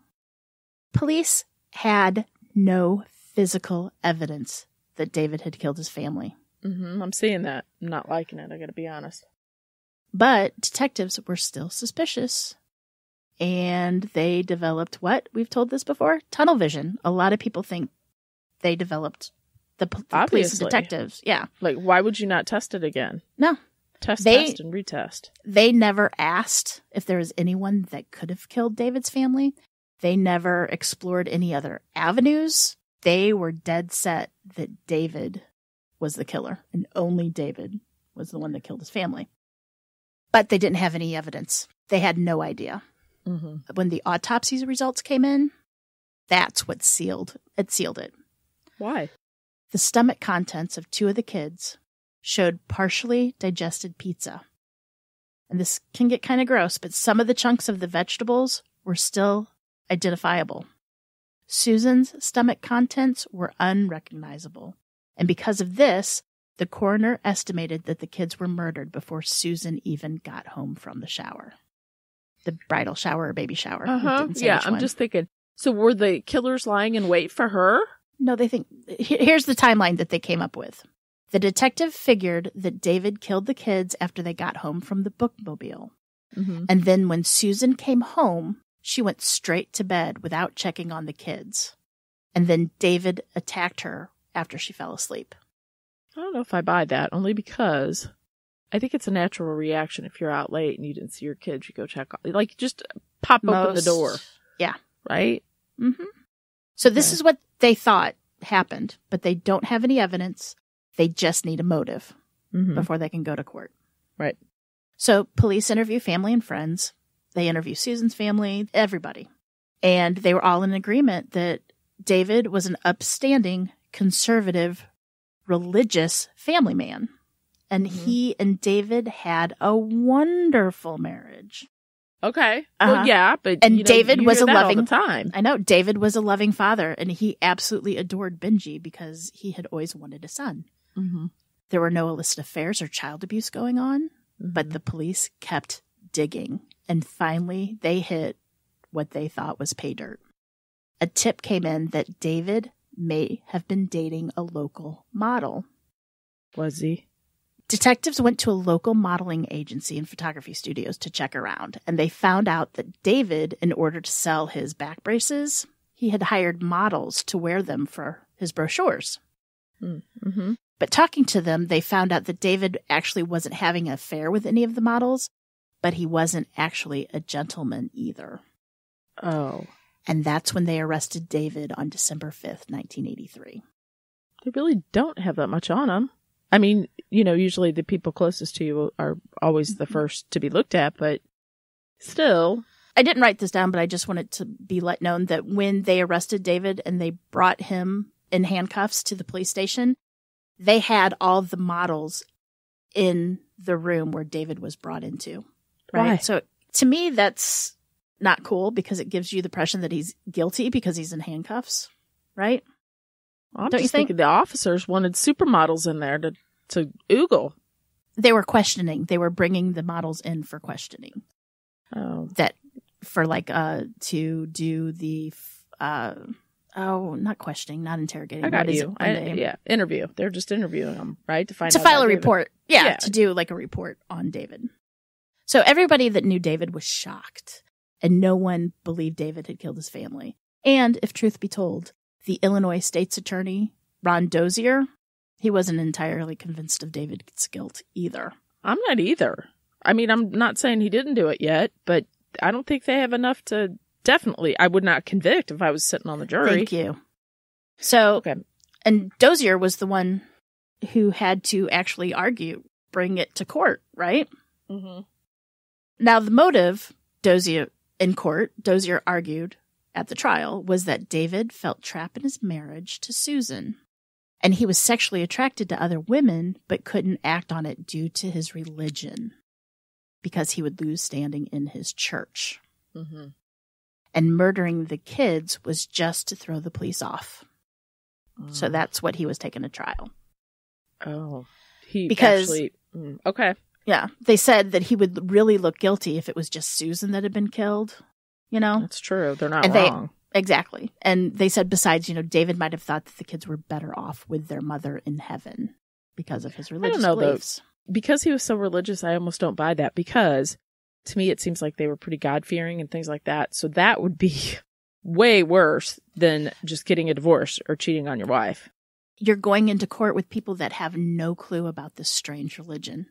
Police had no physical evidence that David had killed his family. I'm seeing that. I'm not liking it, I gotta be honest. But detectives were still suspicious. And they developed what? We've told this before? Tunnel vision. A lot of people think they developed the police and Obviously. detectives. Yeah. Like, why would you not test it again? No. Test and retest. They never asked if there was anyone that could have killed David's family. They never explored any other avenues. They were dead set that David was the killer, and only David was the one that killed his family. But they didn't have any evidence. They had no idea. When the autopsy results came in, that's what sealed it. Why? The stomach contents of two of the kids showed partially digested pizza. And this can get kind of gross, but some of the chunks of the vegetables were still identifiable. Susan's stomach contents were unrecognizable. And because of this, the coroner estimated that the kids were murdered before Susan even got home from the shower. The bridal shower or baby shower. Yeah, I'm just thinking, so were the killers lying in wait for her? No, they think, here's the timeline that they came up with. The detective figured that David killed the kids after they got home from the bookmobile. And then when Susan came home, she went straight to bed without checking on the kids. And then David attacked her after she fell asleep. I don't know if I buy that, only because I think it's a natural reaction. If you're out late and you didn't see your kids, you go check on, like, just pop open the door. Yeah. Right? So this is what they thought happened, but they don't have any evidence. They just need a motive before they can go to court. Right. So police interview family and friends. They interview Susan's family, everybody. And they were all in agreement that David was an upstanding, conservative, religious family man. And he and David had a wonderful marriage. Okay. Well, yeah, but and David was a loving all the time. I know David was a loving father, and he absolutely adored Benji because he had always wanted a son. There were no illicit affairs or child abuse going on, but the police kept digging, and finally they hit what they thought was pay dirt. A tip came in that David may have been dating a local model. Was he? Detectives went to a local modeling agency and photography studios to check around, and they found out that David, in order to sell his back braces, he had hired models to wear them for his brochures. But talking to them, they found out that David actually wasn't having an affair with any of the models, but he wasn't actually a gentleman either. Oh. And that's when they arrested David on December 5th, 1983. They really don't have that much on them. I mean, you know, usually the people closest to you are always the first to be looked at, but still. I didn't write this down, but I just wanted to be let known that when they arrested David and they brought him in handcuffs to the police station, they had all the models in the room where David was brought into. Right. Why? So to me, that's not cool because it gives you the impression that he's guilty because he's in handcuffs. Right. I'm Don't you just think? thinking the officers wanted supermodels in there to oogle. They were questioning. They were bringing the models in for questioning. Oh. That for like, to do the, not questioning, not interrogating. I got What is you. it? Interview. They're just interviewing them, right? To find To out file about a David. report. Yeah, Yeah. to do like a report on David. So everybody that knew David was shocked, and no one believed David had killed his family. And if truth be told, the Illinois State's Attorney, Ron Dozier, He wasn't entirely convinced of David's guilt either. I'm not either. I mean, I'm not saying he didn't do it yet, but I don't think they have enough to definitely. I would not convict if I was sitting on the jury. Thank you. So, Okay. And Dozier was the one who had to actually bring it to court, right? Mm-hmm. Now, the motive, Dozier argued at the trial, was that David felt trapped in his marriage to Susan, and he was sexually attracted to other women, but couldn't act on it due to his religion, because he would lose standing in his church. Mm-hmm. And murdering the kids was just to throw the police off. So that's what he was taking to trial. Oh. Okay. Yeah. They said that he would really look guilty if it was just Susan that had been killed, you know? That's true. They're not wrong. Exactly. And they said besides, David might have thought that the kids were better off with their mother in heaven because of his religious beliefs. Because he was so religious, I almost don't buy that, because to me it seems like they were pretty God-fearing and things like that. So that would be way worse than just getting a divorce or cheating on your wife. You're going into court with people that have no clue about this strange religion.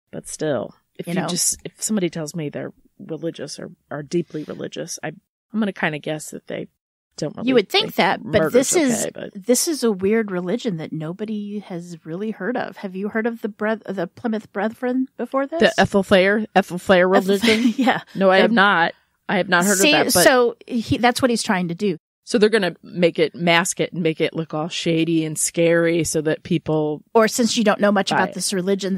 But still, if somebody tells me they're religious or are deeply religious, I'm going to kind of guess that they don't really. You would think that, but this is a weird religion that nobody has really heard of. Have you heard of the Plymouth Brethren before this? The Ethelflair religion? Yeah. No, I have not. I have not heard of that. But so that's what he's trying to do. So they're going to mask it and make it look all shady and scary so that people... Or since you don't know much about this religion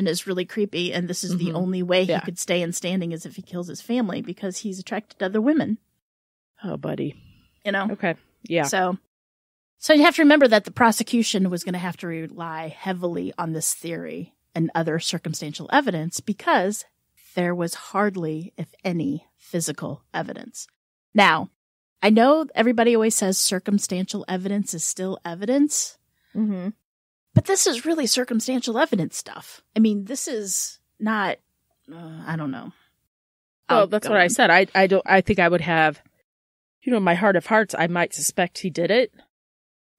is really creepy, and this is the only way he could stay in standing is if he kills his family because he's attracted to other women. Oh, buddy. Okay. Yeah. So you have to remember that the prosecution was going to have to rely heavily on this theory and other circumstantial evidence because there was hardly, if any, physical evidence. Now, I know everybody always says circumstantial evidence is still evidence, but this is really circumstantial evidence stuff. I mean, this is not, I don't know. Well, that's what I said. I think I would have, in my heart of hearts, I might suspect he did it,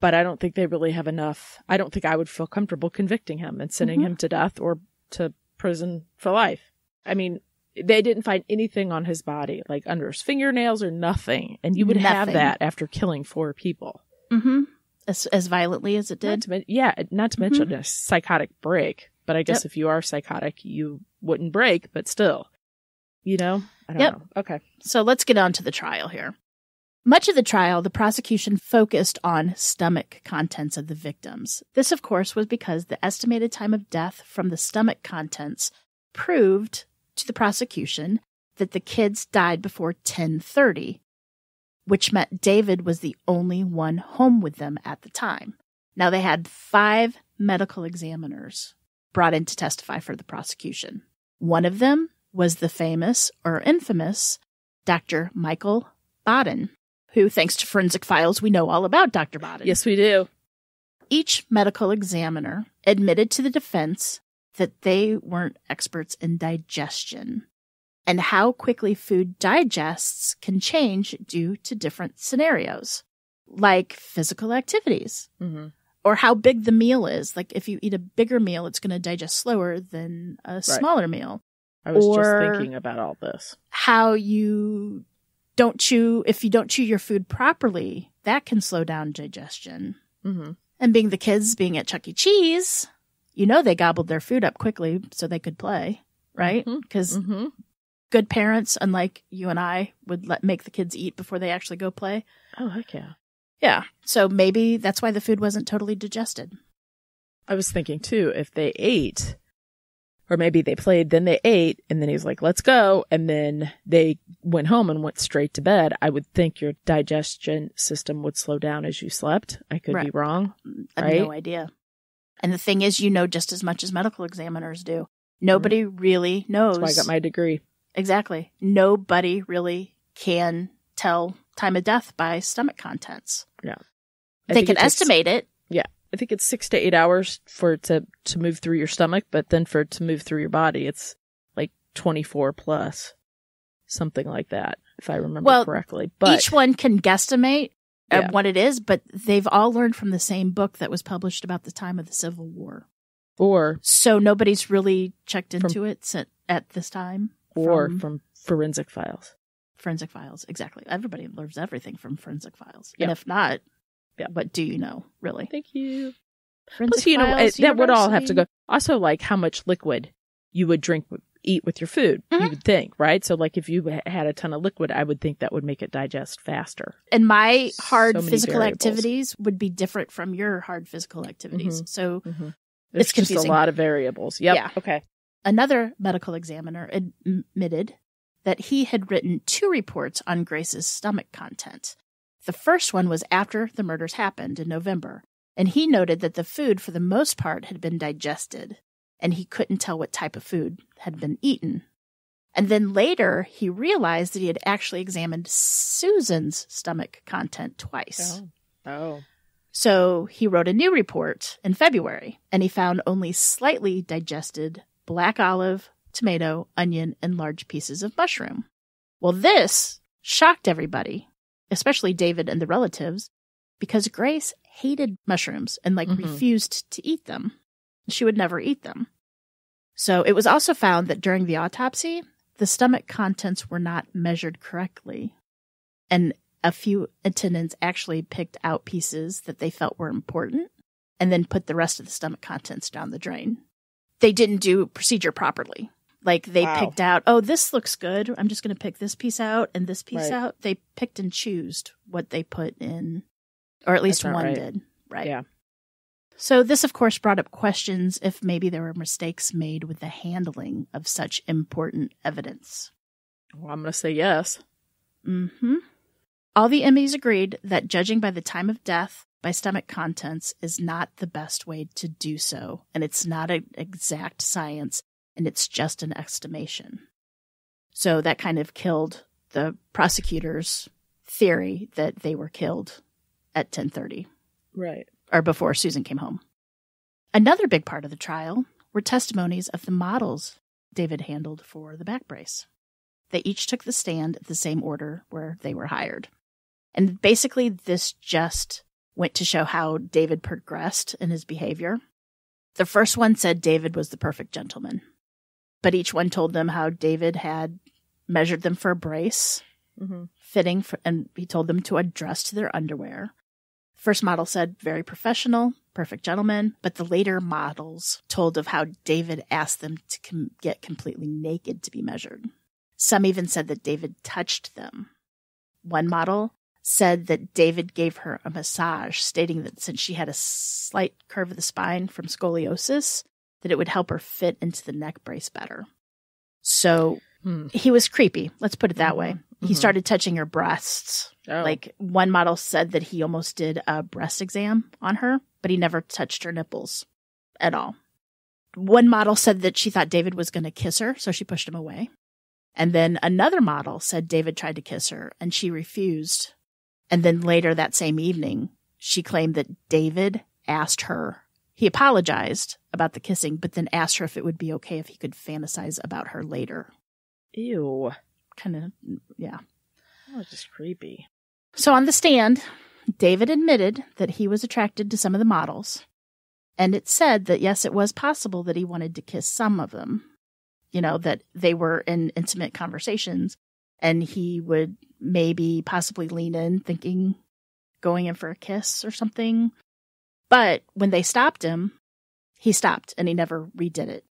but I don't think they really have enough. I don't think I would feel comfortable convicting him and sending him to death or to prison for life. I mean, they didn't find anything on his body, like under his fingernails or nothing. And you would have that after killing 4 people. Mm-hmm. As violently as it did? Not to mention a psychotic break. But I guess if you are psychotic, you wouldn't break, but still. I don't know. Okay. So let's get on to the trial here. Much of the trial, the prosecution focused on stomach contents of the victims. This, of course, was because the estimated time of death from the stomach contents proved to the prosecution that the kids died before 10:30, which meant David was the only one home with them at the time. Now, they had 5 medical examiners brought in to testify for the prosecution. One of them was the famous or infamous Dr. Michael Baden, who, thanks to forensic files, we know all about Dr. Baden. Yes, we do. Each medical examiner admitted to the defense that they weren't experts in digestion and how quickly food digests can change due to different scenarios, like physical activities or how big the meal is. Like if you eat a bigger meal, it's going to digest slower than a smaller meal. I was just thinking about all this. How you don't chew, if you don't chew your food properly, that can slow down digestion. And being the kids being at Chuck E. Cheese, they gobbled their food up quickly so they could play, right? Because good parents, unlike you and I, would make the kids eat before they actually go play. Oh, heck yeah. Yeah. So maybe that's why the food wasn't totally digested. I was thinking, too, if they ate, or maybe they played, then they ate, and then he was like, let's go. And then they went home and went straight to bed. I would think your digestion system would slow down as you slept. I could be wrong. I have no idea. And the thing is, just as much as medical examiners do. Nobody really knows. That's why I got my degree. Exactly. Nobody really can tell time of death by stomach contents. Yeah. They can estimate it. Yeah. I think it's 6 to 8 hours for it to move through your stomach, but then for it to move through your body, it's like 24 plus. Something like that, if I remember correctly. But each one can guesstimate, what it is, but they've all learned from the same book that was published about the time of the Civil War. So nobody's really checked into it at this time. From forensic files. Forensic files, exactly. Everybody learns everything from forensic files. Yep. And if not, what do you know, really? Thank you. Forensic Plus, files, that would all have to go. Also, like how much liquid you would eat with your food, you would think, right? So, like if you had a ton of liquid, I would think that would make it digest faster. And my hard physical activities would be different from your hard physical activities. So it's confusing. Just a lot of variables. Yep. Yeah. Okay. Another medical examiner admitted that he had written 2 reports on Grace's stomach content. The first one was after the murders happened in November, and he noted that the food, for the most part, had been digested, and he couldn't tell what type of food had been eaten. And then later, he realized that he had actually examined Susan's stomach content twice. Oh. So he wrote a new report in February, and he found only slightly digested black olive, tomato, onion, and large pieces of mushroom. Well, this shocked everybody, especially David and the relatives, because Grace hated mushrooms and refused to eat them. She would never eat them. So it was also found that during the autopsy, the stomach contents were not measured correctly. And a few attendants actually picked out pieces that they felt were important and then put the rest of the stomach contents down the drain. They didn't do procedure properly. Like they picked out, this looks good. I'm just going to pick this piece out and this piece out. They picked and chose what they put in, or at least one did. Right. Yeah. So this, of course, brought up questions if maybe there were mistakes made with the handling of such important evidence. Well, I'm going to say yes. All the Emmys agreed that judging by the time of death by stomach contents is not the best way to do so, and it's not an exact science, and it's just an estimation. So that kind of killed the prosecutor's theory that they were killed at 10:30. Right. Or before Susan came home. Another big part of the trial were testimonies of the models David handled for the back brace. They each took the stand at the same order where they were hired. And basically this just went to show how David progressed in his behavior. The first one said David was the perfect gentleman. But each one told them how David had measured them for a brace, fitting, and he told them to address to their underwear. First model said, very professional, perfect gentleman, but the later models told of how David asked them to get completely naked to be measured. Some even said that David touched them. One model said that David gave her a massage, stating that since she had a slight curve of the spine from scoliosis, that it would help her fit into the neck brace better. So he was creepy, let's put it that way. He started touching her breasts. Like one model said that he almost did a breast exam on her, but he never touched her nipples at all. One model said that she thought David was going to kiss her, so she pushed him away. And then another model said David tried to kiss her, and she refused. And then later that same evening, she claimed that David asked her, he apologized about the kissing, but then asked her if it would be okay if he could fantasize about her later. Ew. Kind of, yeah. That was just creepy. So on the stand, David admitted that he was attracted to some of the models. And it said that, yes, it was possible that he wanted to kiss some of them. You know, that they were in intimate conversations. And he would maybe possibly lean in thinking, going in for a kiss or something. But when they stopped him, he stopped and he never redid it.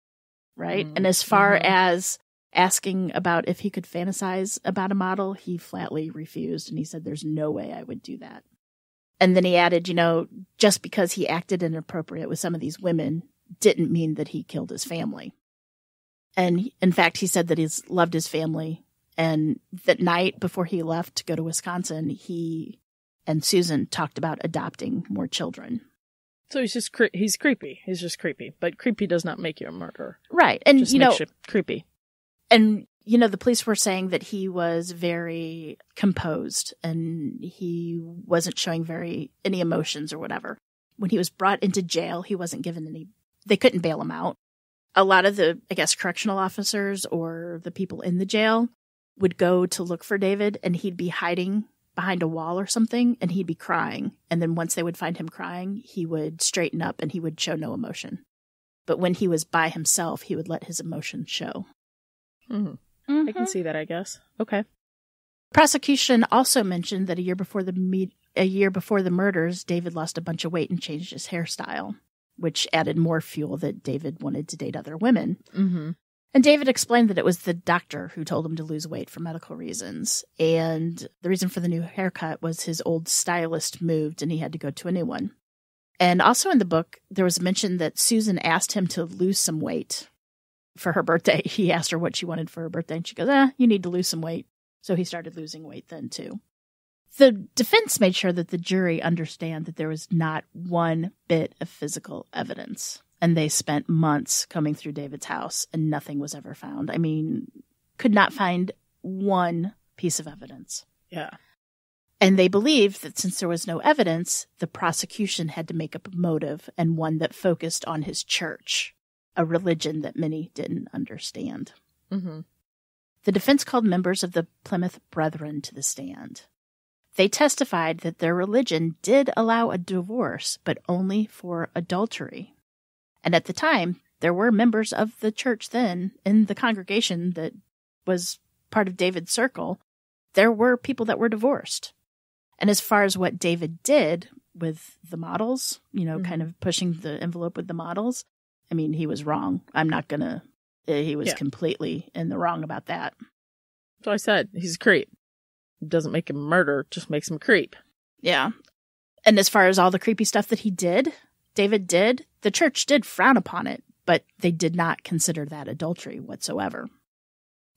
Right? And as far as asking about if he could fantasize about a model, he flatly refused. And he said, there's no way I would do that. And then he added, you know, just because he acted inappropriate with some of these women didn't mean that he killed his family. And in fact, he said that he loved his family. And that night before he left to go to Wisconsin, he and Susan talked about adopting more children. So he's just he's creepy. He's just creepy. But creepy does not make you a murderer. Right. And, just you know, makes you creepy. And, you know, the police were saying that he was very composed and he wasn't showing any emotions or whatever. When he was brought into jail, he wasn't given they couldn't bail him out. A lot of the, I guess, correctional officers or the people in the jail would go to look for David and he'd be hiding behind a wall or something, and he'd be crying. And then once they would find him crying, he would straighten up and he would show no emotion. But when he was by himself, he would let his emotion show. I can see that, I guess. Okay. Prosecution also mentioned that a year before the murders, David lost a bunch of weight and changed his hairstyle, which added more fuel that David wanted to date other women. Mm-hmm. And David explained that it was the doctor who told him to lose weight for medical reasons. And the reason for the new haircut was his old stylist moved and he had to go to a new one. And also in the book, there was mention that Susan asked him to lose some weight for her birthday. He asked her what she wanted for her birthday, and she goes, you need to lose some weight. So he started losing weight then, too. The defense made sure that the jury understand that there was not one bit of physical evidence. And they spent months combing through David's house, and nothing was ever found. I mean, could not find one piece of evidence. Yeah. And they believed that since there was no evidence, the prosecution had to make up a motive, and one that focused on his church, a religion that many didn't understand. Mm-hmm. The defense called members of the Plymouth Brethren to the stand. They testified that their religion did allow a divorce, but only for adultery. And at the time, there were members of the church then in the congregation that was part of David's circle. There were people that were divorced. And as far as what David did with the models, kind of pushing the envelope with the models, I mean, he was wrong. He was completely in the wrong about that. So I said, he's a creep. It doesn't make him a murderer, just makes him a creep. Yeah. And as far as all the creepy stuff that David did, the church did frown upon it, but they did not consider that adultery whatsoever.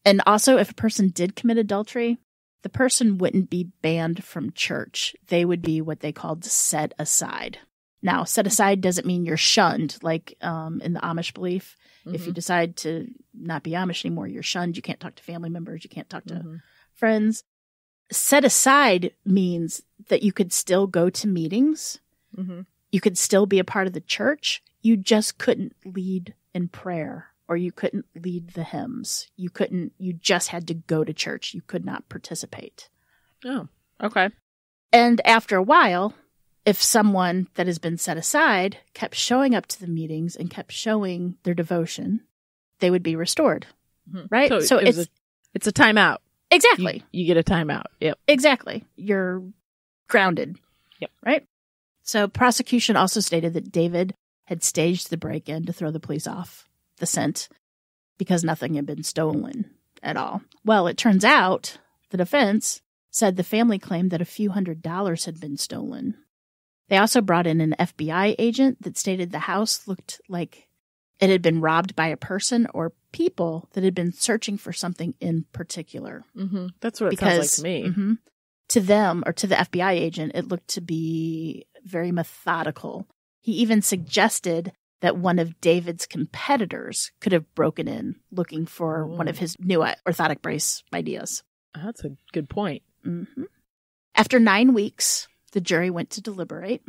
And also, if a person did commit adultery, the person wouldn't be banned from church. They would be what they called set aside. Now, set aside doesn't mean you're shunned, like in the Amish belief. Mm-hmm. If you decide to not be Amish anymore, you're shunned. You can't talk to family members. You can't talk to friends. Set aside means that you could still go to meetings. Mm-hmm. You could still be a part of the church. You just couldn't lead in prayer, or you couldn't lead the hymns. You just had to go to church. You could not participate. Oh, okay. And after a while, if someone that has been set aside kept showing up to the meetings and kept showing their devotion, they would be restored. Mm-hmm. Right? So it's a timeout. Exactly. You get a timeout. Yep. Exactly. You're grounded. Yep. Right? So prosecution also stated that David had staged the break-in to throw the police off the scent because nothing had been stolen at all. Well, it turns out the defense said the family claimed that a few $100s had been stolen. They also brought in an FBI agent that stated the house looked like it had been robbed by a person or people that had been searching for something in particular. Mm-hmm. That's what it sounds like to me. Mm-hmm, to them, or to the FBI agent, it looked to be very methodical. He even suggested that one of David's competitors could have broken in looking for one of his new orthotic brace ideas. That's a good point. Mm-hmm. After 9 weeks, the jury went to deliberate,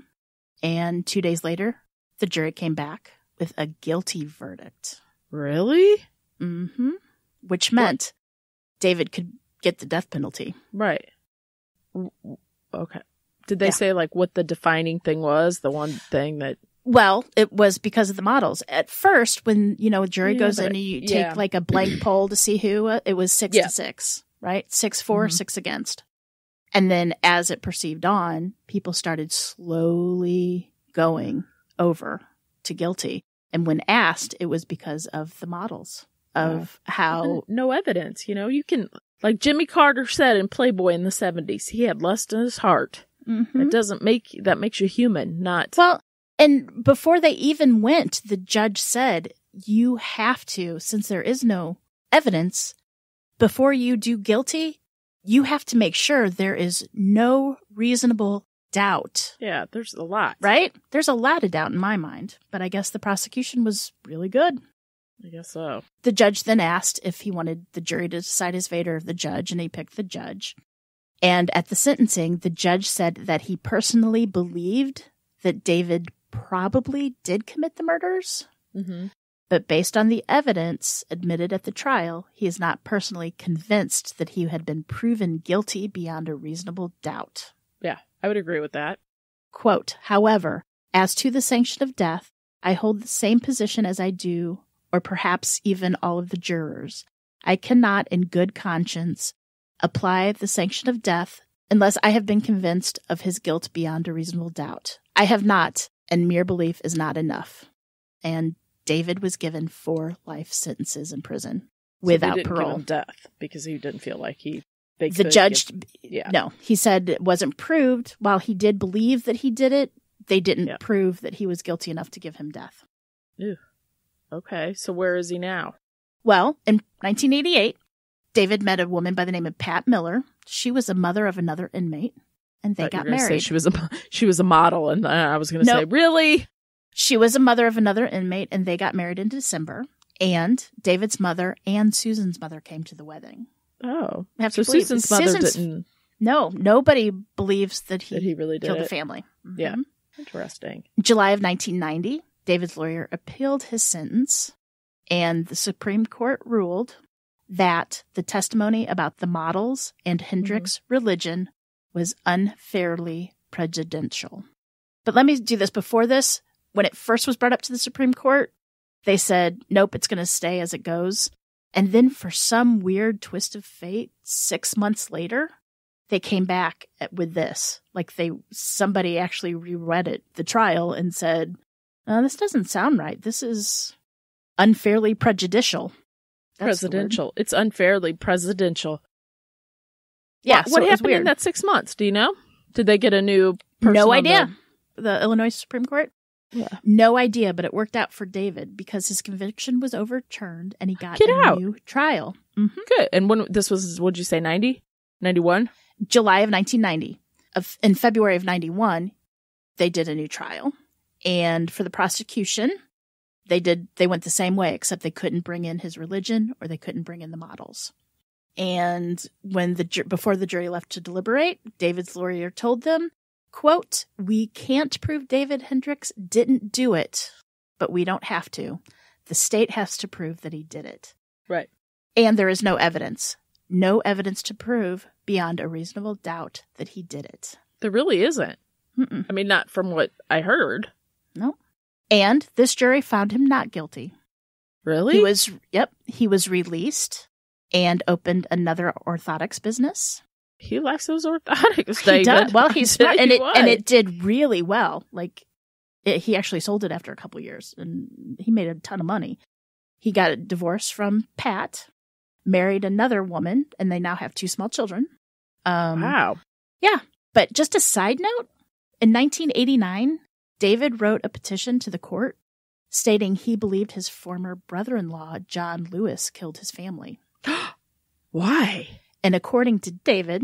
and 2 days later, the jury came back with a guilty verdict. Really? Mm-hmm. Which meant David could get the death penalty. Right. Okay. Did they say what the defining thing was? The one thing that... Well, it was because of the models. At first, when, a jury goes in and you take a blank poll to see who, it was 6-6, right? 6-4, 6 against. And then as it perceived on, people started slowly going over to guilty. And when asked, it was because of the models of how... No evidence, you can... Like Jimmy Carter said in Playboy in the 70s, he had lust in his heart. Mm-hmm. That makes you human, not... Well, and before they even went, the judge said, you have to, since there is no evidence, before you do guilty, you have to make sure there is no reasonable doubt. Yeah, there's a lot. Right? There's a lot of doubt in my mind, but I guess the prosecution was really good. I guess so. The judge then asked if he wanted the jury to decide his fate or the judge, and he picked the judge. And at the sentencing, the judge said that he personally believed that David probably did commit the murders, But based on the evidence admitted at the trial, he is not personally convinced that he had been proven guilty beyond a reasonable doubt. Yeah, I would agree with that. Quote, however, as to the sanction of death, I hold the same position as I do, or perhaps even all of the jurors. I cannot, in good conscience, apply the sanction of death unless I have been convinced of his guilt beyond a reasonable doubt. I have not, and mere belief is not enough. And David was given 4 life sentences in prison without Give parole. him death because he didn't feel like the judge, no, he said it wasn't proved. While he did believe that he did it, they didn't prove that he was guilty enough to give him death. Ew. Okay, so where is he now? Well, in 1988, David met a woman by the name of Pat Miller. She was a mother of another inmate, and they got married. Say she was a model, and I was going to say, really? She was a mother of another inmate, and they got married in December. And David's mother and Susan's mother came to the wedding. Oh, so Susan's mother didn't. No, nobody believes that he really killed the family. Mm-hmm. Yeah, interesting. July of 1990, David's lawyer appealed his sentence, and the Supreme Court ruled that the testimony about the models and Hendricks' religion was unfairly prejudicial. But let me do this. Before this, when it first was brought up to the Supreme Court, they said, nope, it's going to stay as it goes. And then for some weird twist of fate, 6 months later, they came back with this. Like somebody actually reread the trial and said, this doesn't sound right. This is unfairly prejudicial. Presidential. It's unfairly presidential. Yeah. What happened in that 6 months? Do you know? Did they get a new person? No idea. The Illinois Supreme Court? Yeah. No idea, but it worked out for David because his conviction was overturned and he got a new trial. Mm-hmm. Good. And when this was, what'd you say, 90? 91? July of 1990. In February of 91, they did a new trial. And for the prosecution, they went the same way, except they couldn't bring in his religion or they couldn't bring in the models. And before the jury left to deliberate, David's lawyer told them, quote, we can't prove David Hendricks didn't do it, but we don't have to. The state has to prove that he did it. Right. And there is no evidence. No evidence to prove beyond a reasonable doubt that he did it. There really isn't. Mm-mm. I mean, not from what I heard. No. And this jury found him not guilty. Really? He was released and opened another orthotics business. He likes those orthotics, David. He does. Well, he's smart, and it did really well. Like, he actually sold it after a couple years, and he made a ton of money. He got a divorce from Pat, married another woman, and they now have 2 small children. Wow. Yeah. But just a side note, in 1989, David wrote a petition to the court stating he believed his former brother-in-law, John Lewis, killed his family. Why? And according to David,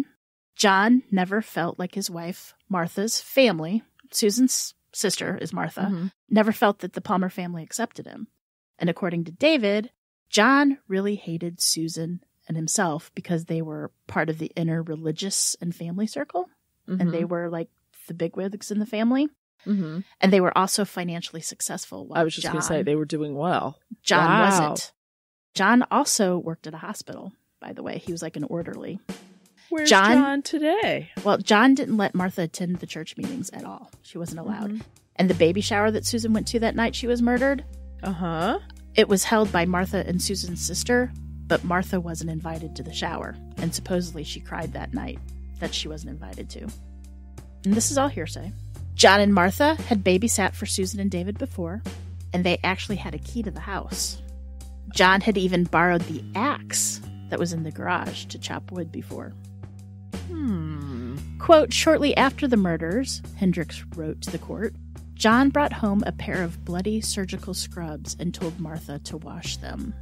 John never felt like his wife, Martha's family, Susan's sister is Martha, never felt that the Palmer family accepted him. And according to David, John really hated Susan and himself because they were part of the inner religious and family circle. And they were like the bigwigs in the family. And they were also financially successful. I was just going to say they were doing well. John wasn't. John also worked at a hospital, by the way. He was like an orderly. Where's John today? Well, John didn't let Martha attend the church meetings at all. She wasn't allowed. And the baby shower that Susan went to that night she was murdered, it was held by Martha and Susan's sister, but Martha wasn't invited to the shower. And supposedly she cried that night that she wasn't invited to. And this is all hearsay. John and Martha had babysat for Susan and David before, and they actually had a key to the house. John had even borrowed the axe that was in the garage to chop wood before. Quote, shortly after the murders, Hendricks wrote to the court, John brought home a pair of bloody surgical scrubs and told Martha to wash them.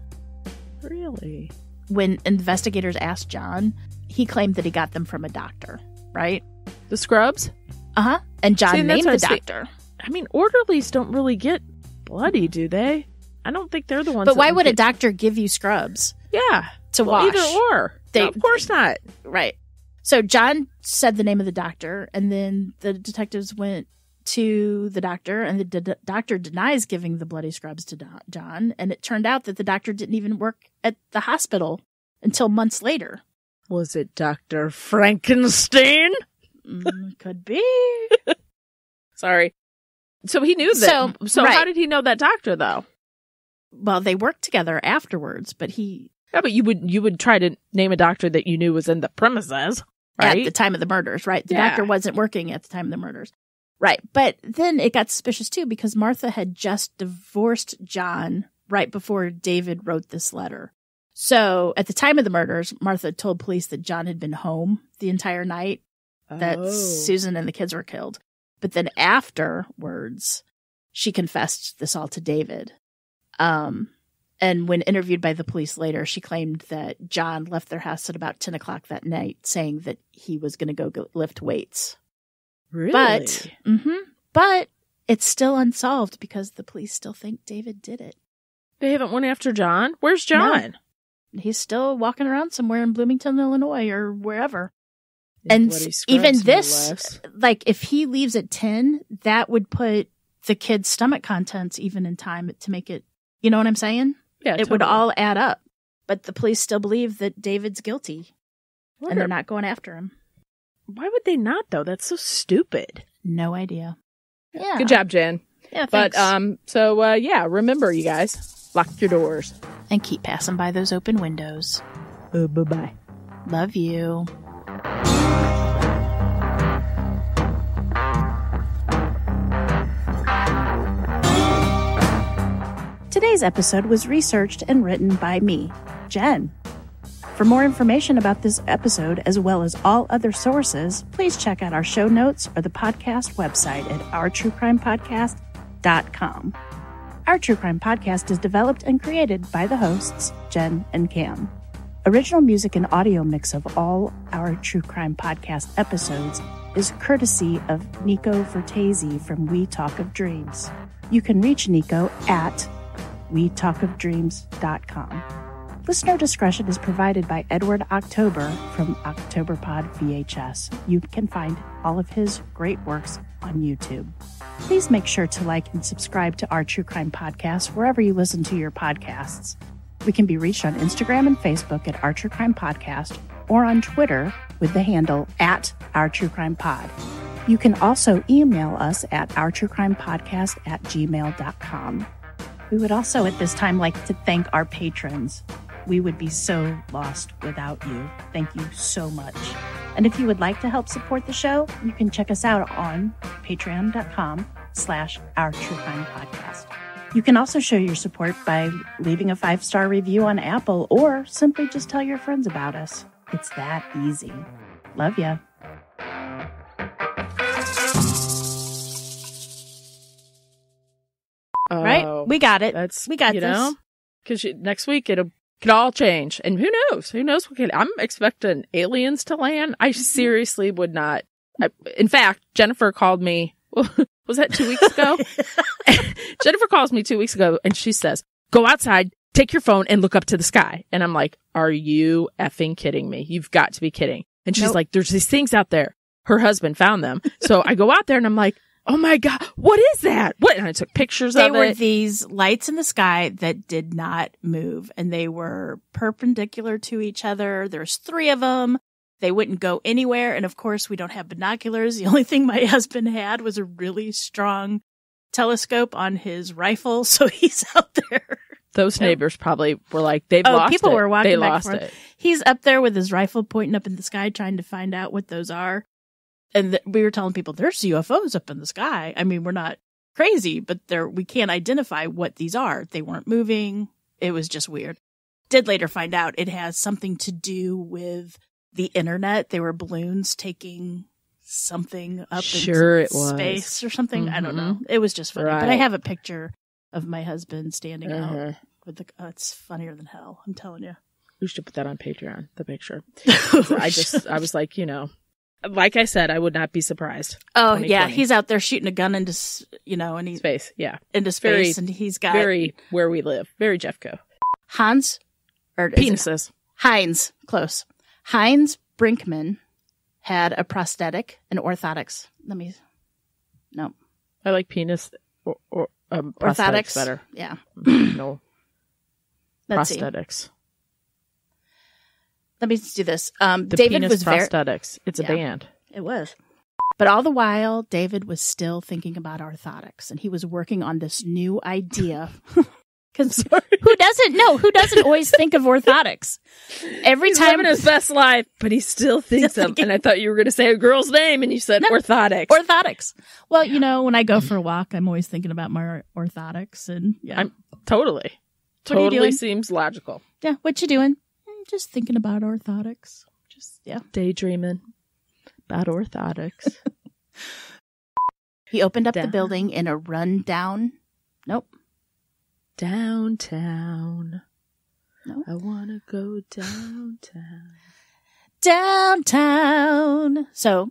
Really? When investigators asked John, he claimed that he got them from a doctor, right? The scrubs? And John named the doctor. I mean, orderlies don't really get bloody, do they? I don't think they're the ones. But why would a doctor give you scrubs? Yeah. To wash. Either or. No, of course not. Right. So John said the name of the doctor, and then the detectives went to the doctor, and the doctor denies giving the bloody scrubs to John. And it turned out that the doctor didn't even work at the hospital until months later. Was it Dr. Frankenstein? Could be. Sorry. So he knew that. So right. How did he know that doctor, though? Well, they worked together afterwards, but he... Yeah, but you would try to name a doctor that you knew was in the premises, right? At the time of the murders, right? The doctor wasn't working at the time of the murders. Right. But then it got suspicious, too, because Martha had just divorced John right before David wrote this letter. So at the time of the murders, Martha told police that John had been home the entire night, that Susan and the kids were killed. But then afterwards, she confessed this all to David. And when interviewed by the police later, she claimed that John left their house at about 10 o'clock that night, saying that he was going to go lift weights. Really? But it's still unsolved because the police still think David did it. They haven't went after John? Where's John? No. He's still walking around somewhere in Bloomington, Illinois, or wherever. And even this, like, if he leaves at 10, that would put the kid's stomach contents even in time to make it, you know what I'm saying? Yeah, it would all add up. But the police still believe that David's guilty. And they're not going after him. Why would they not, though? That's so stupid. No idea. Yeah. Good job, Jen. Yeah, thanks. But, remember, you guys, lock your doors. And keep passing by those open windows. Bye-bye. Love you. Today's episode was researched and written by me, Jen. For more information about this episode, as well as all other sources, please check out our show notes or the podcast website at ourtruecrimepodcast.com. Our True Crime Podcast is developed and created by the hosts, Jen and Cam. Original music and audio mix of all our True Crime Podcast episodes is courtesy of Nico Vettese from We Talk of Dreams. You can reach Nico at wetalkofdreams.com. Listener discretion is provided by Edward October from Octoberpodvhs. You can find all of his great works on YouTube. Please make sure to like and subscribe to our True Crime Podcast wherever you listen to your podcasts. We can be reached on Instagram and Facebook at Our True Crime Podcast or on Twitter with the handle at Our True Crime Pod. You can also email us at ourtruecrimepodcast@gmail.com. We would also at this time like to thank our patrons. We would be so lost without you. Thank you so much. And if you would like to help support the show, you can check us out on patreon.com/OurTrueCrimePodcast. You can also show your support by leaving a 5-star review on Apple or simply just tell your friends about us. It's that easy. Love ya. Right? We got it. We got this. Because next week it could all change. And who knows? Who knows? I'm expecting aliens to land. I seriously would not. In fact, Jennifer called me. Was that 2 weeks ago? Jennifer calls me 2 weeks ago and she says, go outside, take your phone and look up to the sky. And I'm like, are you effing kidding me? You've got to be kidding. And she's like, there's these things out there. Her husband found them. So I go out there and I'm like, oh my God, what is that? What? And I took pictures of it. They were these lights in the sky that did not move, and they were perpendicular to each other. There's 3 of them. They wouldn't go anywhere. And of course, we don't have binoculars. The only thing my husband had was a really strong telescope on his rifle. So he's out there. Those neighbors probably were like, they've lost it. People were walking they back lost and forth. it. He's up there with his rifle pointing up in the sky, trying to find out what those are. And we were telling people, there's UFOs up in the sky. I mean, we're not crazy, but we can't identify what these are. They weren't moving. It was just weird. Did later find out it has something to do with the internet. They were balloons taking something up into space or something. I don't know. It was just funny. Right. But I have a picture of my husband standing out with it's funnier than hell. I'm telling you. We should put that on Patreon, the picture. I was like, like I said, I would not be surprised. Oh yeah, he's out there shooting a gun into, and he's space. Yeah, into space, and he's got very where we live. Very Jeffco. Heinz close. Heinz Brinkmann had a prosthetic and orthotics. I like penis or prosthetics Orthotics better. Yeah. No. Let's see. Prosthetics. Let me do this. The David penis was prosthetics. It's a Yeah. band. It was. But all the while, David was still thinking about orthotics, and he was working on this new idea. Because who doesn't always think of orthotics? He's living his best life, but he still thinks of. And I thought you were going to say a girl's name, and you said orthotics. Orthotics. Well, you know, when I go for a walk, I'm always thinking about my orthotics, and yeah, I'm totally What are you doing? seems logical. Yeah, what you doing? Just thinking about orthotics. Just Daydreaming about orthotics. He opened up the building in a rundown. Nope. Downtown. No. I want to go downtown. Downtown. So,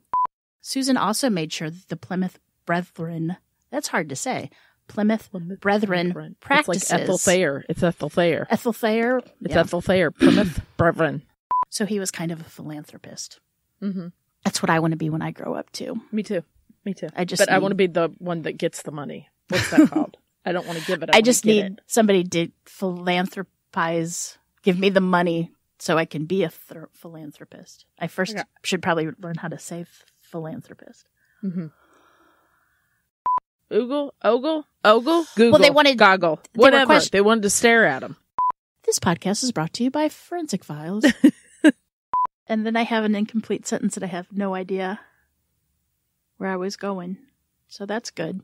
Susan also made sure that the Plymouth Brethren, that's hard to say, Plymouth Brethren practices. It's like Ethel Thayer. It's Ethel Thayer. Ethel Thayer? It's Ethel Thayer. Plymouth Brethren. So he was kind of a philanthropist. Mm-hmm. That's what I want to be when I grow up, too. Me too. I want to be the one that gets the money. What's that called? I don't want to give it. I just need somebody to philanthropize, give me the money so I can be a philanthropist. I first should probably learn how to say philanthropist. Mm-hmm. Ogle, Google, well, they wanted goggle, whatever. They wanted to stare at him. This podcast is brought to you by Forensic Files. And then I have an incomplete sentence that I have no idea where I was going. So that's good.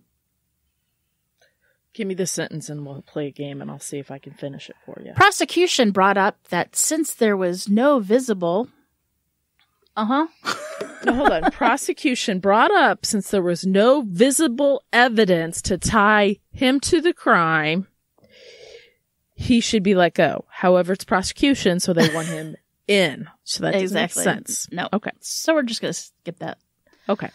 Give me the sentence and we'll play a game and I'll see if I can finish it for you. Prosecution brought up that since there was no visible... No, hold on. Prosecution brought up since there was no visible evidence to tie him to the crime, he should be let go. However, it's prosecution, so they want him in. So that doesn't make sense. No. Okay. So we're just going to skip that. Okay.